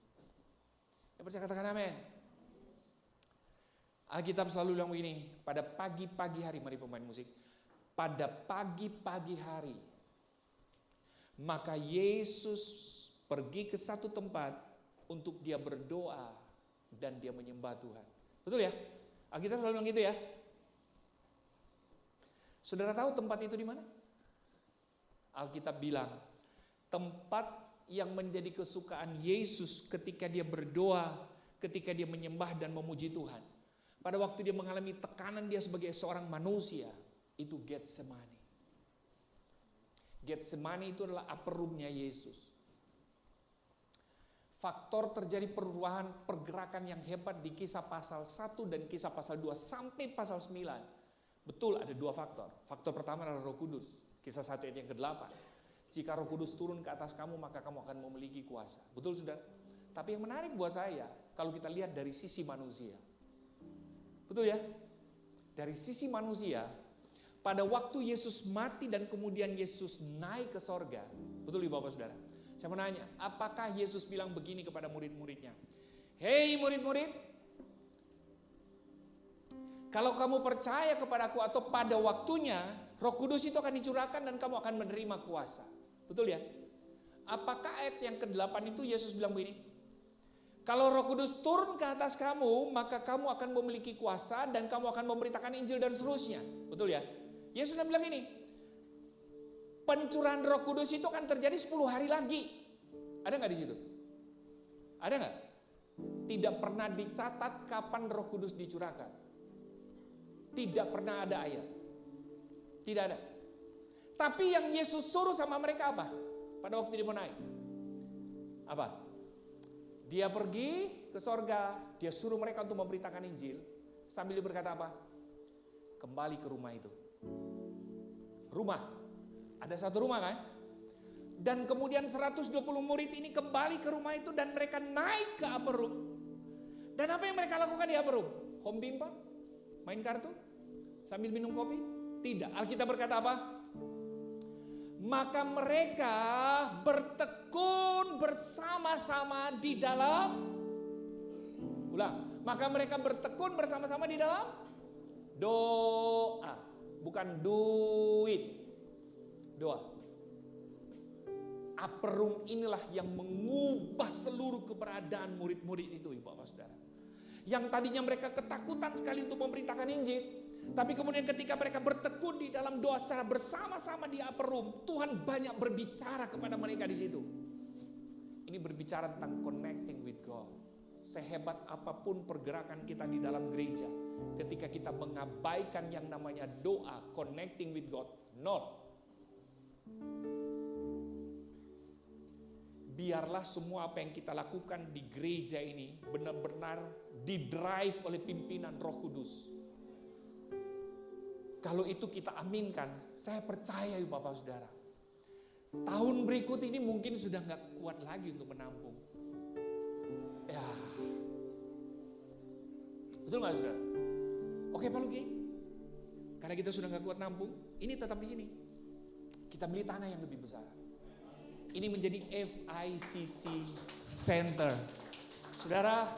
[SPEAKER 8] Yang percaya katakan amin. Alkitab selalu bilang begini, pada pagi-pagi hari, mari pemain musik. Pada pagi-pagi hari, maka Yesus pergi ke satu tempat untuk dia berdoa dan dia menyembah Tuhan. Betul ya? Alkitab selalu bilang gitu ya. Saudara tahu tempat itu di mana? Alkitab bilang, tempat yang menjadi kesukaan Yesus ketika dia berdoa, ketika dia menyembah dan memuji Tuhan. Pada waktu dia mengalami tekanan dia sebagai seorang manusia, itu Getsemani. Getsemani itu adalah upper room-nya Yesus. Faktor terjadi perubahan pergerakan yang hebat di kisah pasal 1 dan kisah pasal 2 sampai pasal 9. Betul ada dua faktor. Faktor pertama adalah Roh Kudus. Kisah 1 ayat yang ke-8. Jika Roh Kudus turun ke atas kamu, maka kamu akan memiliki kuasa. Betul saudara? Tapi yang menarik buat saya, kalau kita lihat dari sisi manusia. Betul ya? Dari sisi manusia, pada waktu Yesus mati dan kemudian Yesus naik ke sorga. Betul ya Bapak Saudara? Saya mau nanya, apakah Yesus bilang begini kepada murid-muridnya? Hei murid-murid, kalau kamu percaya kepadaku atau pada waktunya, Roh Kudus itu akan dicurahkan dan kamu akan menerima kuasa. Betul ya? Apakah ayat yang ke-8 itu Yesus bilang begini? Kalau Roh Kudus turun ke atas kamu, maka kamu akan memiliki kuasa dan kamu akan memberitakan Injil dan seterusnya. Betul ya? Yesus sudah bilang ini. Pencurahan Roh Kudus itu akan terjadi 10 hari lagi. Ada nggak di situ? Ada nggak? Tidak pernah dicatat kapan Roh Kudus dicurahkan. Tidak pernah ada ayat. Tidak ada. Tapi yang Yesus suruh sama mereka apa? Pada waktu dia mau naik. Apa? Dia pergi ke sorga, dia suruh mereka untuk memberitakan Injil. Sambil dia berkata apa? Kembali ke rumah itu. Rumah. Ada satu rumah kan? Dan kemudian 120 murid ini kembali ke rumah itu dan mereka naik ke upper room. Dan apa yang mereka lakukan di upper room? Home bimbang? Main kartu? Sambil minum kopi? Tidak. Alkitab berkata apa? Maka mereka bertekun bersama-sama di dalam, ulang, maka mereka bertekun bersama-sama di dalam doa, bukan duit, doa. Upper room inilah yang mengubah seluruh keberadaan murid-murid itu, Bapak Saudara. Yang tadinya mereka ketakutan sekali untuk memberitakan Injil, tapi kemudian ketika mereka bertekun di dalam doa secara bersama-sama di upper room, Tuhan banyak berbicara kepada mereka di situ. Ini berbicara tentang connecting with God. Sehebat apapun pergerakan kita di dalam gereja, ketika kita mengabaikan yang namanya doa, connecting with God, not. Biarlah semua apa yang kita lakukan di gereja ini benar-benar didrive oleh pimpinan Roh Kudus. Kalau itu kita aminkan, saya percaya ya Bapak Saudara, tahun berikut ini mungkin sudah gak kuat lagi untuk menampung. Ya, Betul nggak saudara? Oke Pak Luki, karena kita sudah nggak kuat nampung, ini tetap di sini. Kita beli tanah yang lebih besar. Ini menjadi FICC Center. Saudara,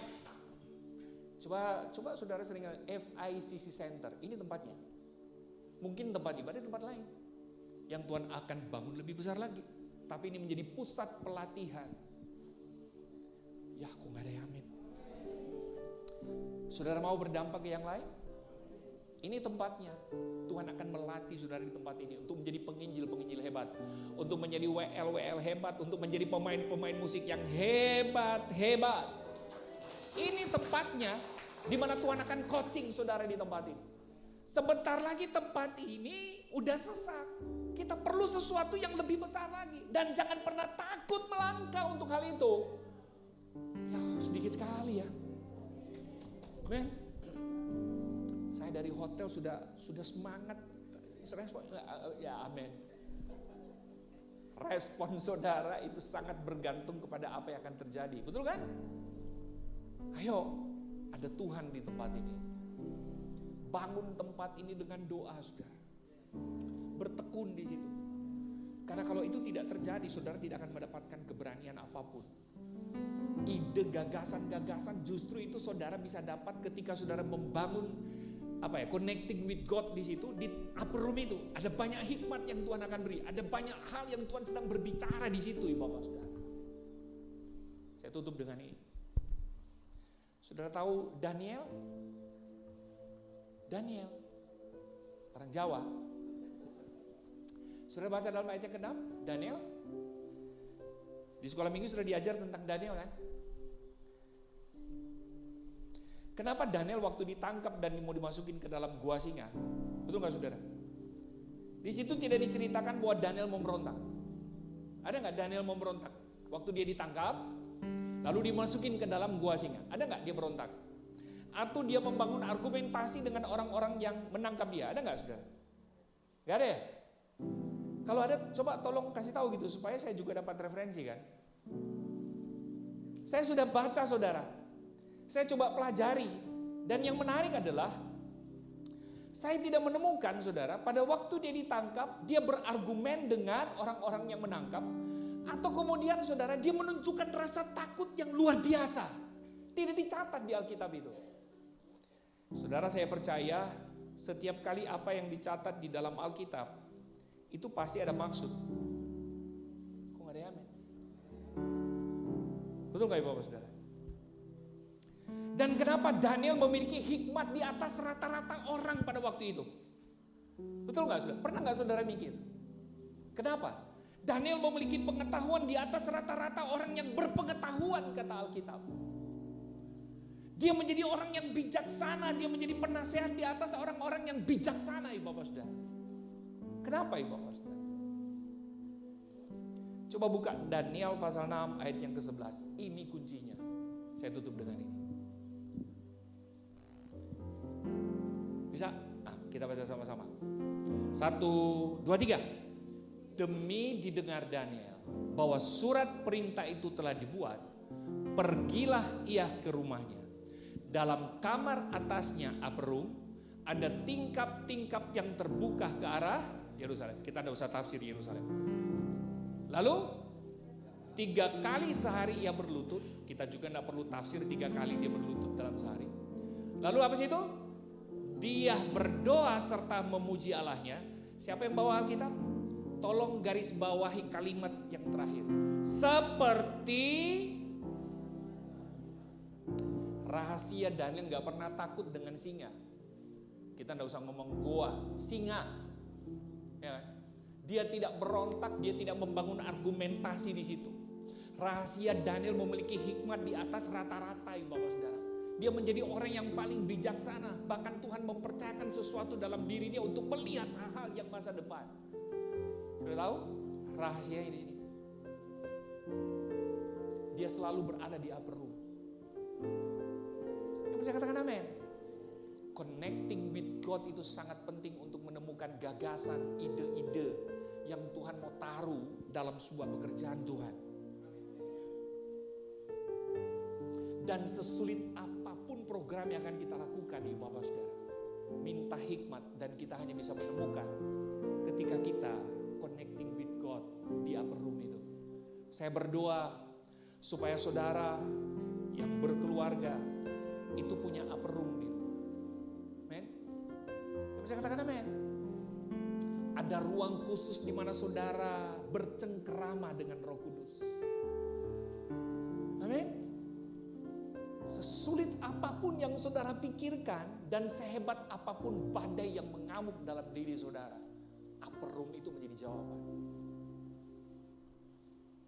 [SPEAKER 8] coba saudara sering FICC Center. Ini tempatnya. Mungkin tempat ibadah tempat lain yang Tuhan akan bangun lebih besar lagi. Tapi ini menjadi pusat pelatihan. Ya, kok nggak ada yang amin? Saudara mau berdampak ke yang lain? Ini tempatnya. Tuhan akan melatih saudara di tempat ini untuk menjadi penginjil hebat, untuk menjadi WL hebat, untuk menjadi pemain musik yang hebat. Ini tempatnya di mana Tuhan akan coaching saudara di tempat ini. Sebentar lagi tempat ini udah sesak. Kita perlu sesuatu yang lebih besar lagi. Dan jangan pernah takut melangkah untuk hal itu. Ya sedikit sekali ya. Men, saya dari hotel sudah semangat. Ya amin. Respon saudara itu sangat bergantung kepada apa yang akan terjadi. Betul kan? Ayo, ada Tuhan di tempat ini. Bangun tempat ini dengan doa, saudara. Bertekun di situ. Karena kalau itu tidak terjadi, saudara tidak akan mendapatkan keberanian apapun. Ide, gagasan justru itu saudara bisa dapat ketika saudara membangun connecting with God di situ, di upper room itu. Ada banyak hikmat yang Tuhan akan beri. Ada banyak hal yang Tuhan sedang berbicara di situ, Bapak Saudara. Saya tutup dengan ini. Saudara tahu Daniel, orang Jawa. Saudara baca dalam ayat yang ke-6, Daniel. Di sekolah minggu sudah diajar tentang Daniel kan? Kenapa Daniel waktu ditangkap dan mau dimasukin ke dalam gua singa? Betul nggak saudara? Di situ tidak diceritakan bahwa Daniel memberontak. Ada nggak Daniel memberontak? Waktu dia ditangkap, lalu dimasukin ke dalam gua singa. Ada nggak dia berontak? Atau dia membangun argumentasi dengan orang-orang yang menangkap dia? Ada nggak saudara? Nggak ada ya? Kalau ada, coba tolong kasih tahu gitu supaya saya juga dapat referensi kan. Saya sudah baca saudara. Saya coba pelajari, dan yang menarik adalah saya tidak menemukan saudara pada waktu dia ditangkap dia berargumen dengan orang-orang yang menangkap, atau kemudian saudara dia menunjukkan rasa takut yang luar biasa. Tidak dicatat di Alkitab itu. Saudara, saya percaya setiap kali apa yang dicatat di dalam Alkitab itu pasti ada maksud. Kok nggak ada yang amin? Betul nggak Bapak Saudara? Dan kenapa Daniel memiliki hikmat di atas rata-rata orang pada waktu itu? Betul nggak saudara? Pernah nggak saudara mikir? Kenapa? Daniel memiliki pengetahuan di atas rata-rata orang yang berpengetahuan kata Alkitab. Dia menjadi orang yang bijaksana, dia menjadi penasehat di atas orang-orang yang bijaksana, Bapak Saudara. Kenapa Bapak Saudara? Coba buka Daniel pasal 6 ayat yang ke-11. Ini kuncinya. Saya tutup dengan ini. Bisa? Nah, kita baca sama-sama. 1, 2, 3. Demi didengar Daniel bahwa surat perintah itu telah dibuat, pergilah ia ke rumahnya. Dalam kamar atasnya upper room ada tingkap-tingkap yang terbuka ke arah Yerusalem. Kita tidak usah tafsir Yerusalem. Lalu 3 kali sehari ia berlutut. Kita juga tidak perlu tafsir 3 kali dia berlutut dalam sehari. Lalu apa sih itu? Dia berdoa serta memuji Allahnya. Siapa yang bawa Alkitab? Tolong garis bawahi kalimat yang terakhir. Seperti rahasia Daniel gak pernah takut dengan singa. Kita tidak usah ngomong goa, singa. Ya, dia tidak berontak, dia tidak membangun argumentasi di situ. Rahasia Daniel memiliki hikmat di atas rata-rata, Bapak Saudara. Dia menjadi orang yang paling bijaksana. Bahkan Tuhan mempercayakan sesuatu dalam diri dia untuk melihat hal-hal yang masa depan. Sudah tahu? Rahasia ini. Dia selalu berada di upper room. Dia bisa katakan amin. Connecting with God itu sangat penting untuk menemukan gagasan, ide-ide yang Tuhan mau taruh dalam sebuah pekerjaan Tuhan. Dan sesulit apapun program yang akan kita lakukan nih Bapak Saudara. Minta hikmat dan kita hanya bisa menemukan ketika kita connecting with God di upper room itu. Saya berdoa supaya saudara yang berkeluarga itu punya upper room di rumah. Amen. Bisa katakan amen. Ada ruang khusus di mana saudara bercengkerama dengan Roh Kudus. Amin. Sesulit apapun yang saudara pikirkan dan sehebat apapun badai yang mengamuk dalam diri saudara, upper room itu menjadi jawaban.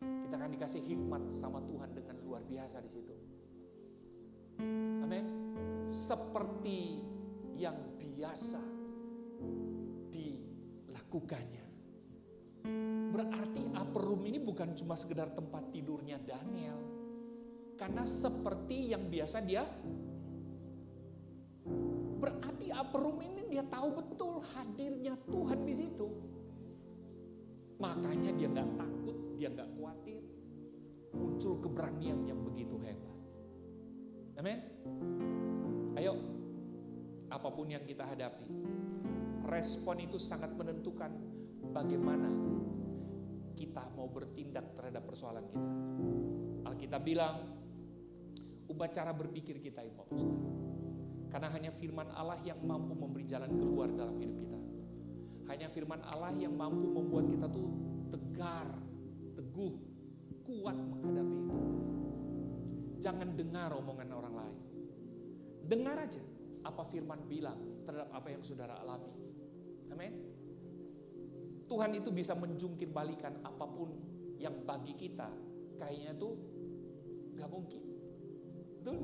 [SPEAKER 8] Kita akan dikasih hikmat sama Tuhan dengan luar biasa di situ. Amin. Seperti yang biasa dilakukannya. Berarti upper room ini bukan cuma sekedar tempat tidurnya Daniel. Karena seperti yang biasa dia, berarti upper room ini dia tahu betul hadirnya Tuhan di situ. Makanya dia nggak takut, dia nggak khawatir. Muncul keberanian yang begitu hebat. Amin. Ayo, apapun yang kita hadapi, respon itu sangat menentukan bagaimana kita mau bertindak terhadap persoalan kita. Alkitab bilang, ubah cara berpikir kita ya Bapak Saudara. Karena hanya firman Allah yang mampu memberi jalan keluar dalam hidup kita. Hanya firman Allah yang mampu membuat kita tuh tegar, teguh, kuat menghadapi itu. Jangan dengar omongan orang lain. Dengar aja apa firman bilang terhadap apa yang saudara alami. Amin. Tuhan itu bisa menjungkir balikan apapun yang bagi kita kayaknya tuh gak mungkin. Betul?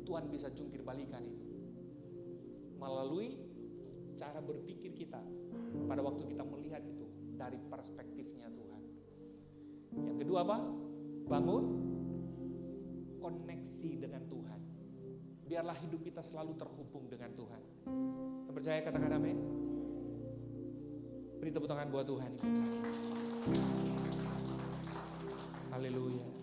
[SPEAKER 8] Tuhan bisa jungkir balikan itu melalui cara berpikir kita pada waktu kita melihat itu dari perspektifnya Tuhan. Yang kedua apa? Bangun koneksi dengan Tuhan. Biarlah hidup kita selalu terhubung dengan Tuhan. Kita percaya, katakan amin. Beri tepuk tangan buat Tuhan. Haleluya.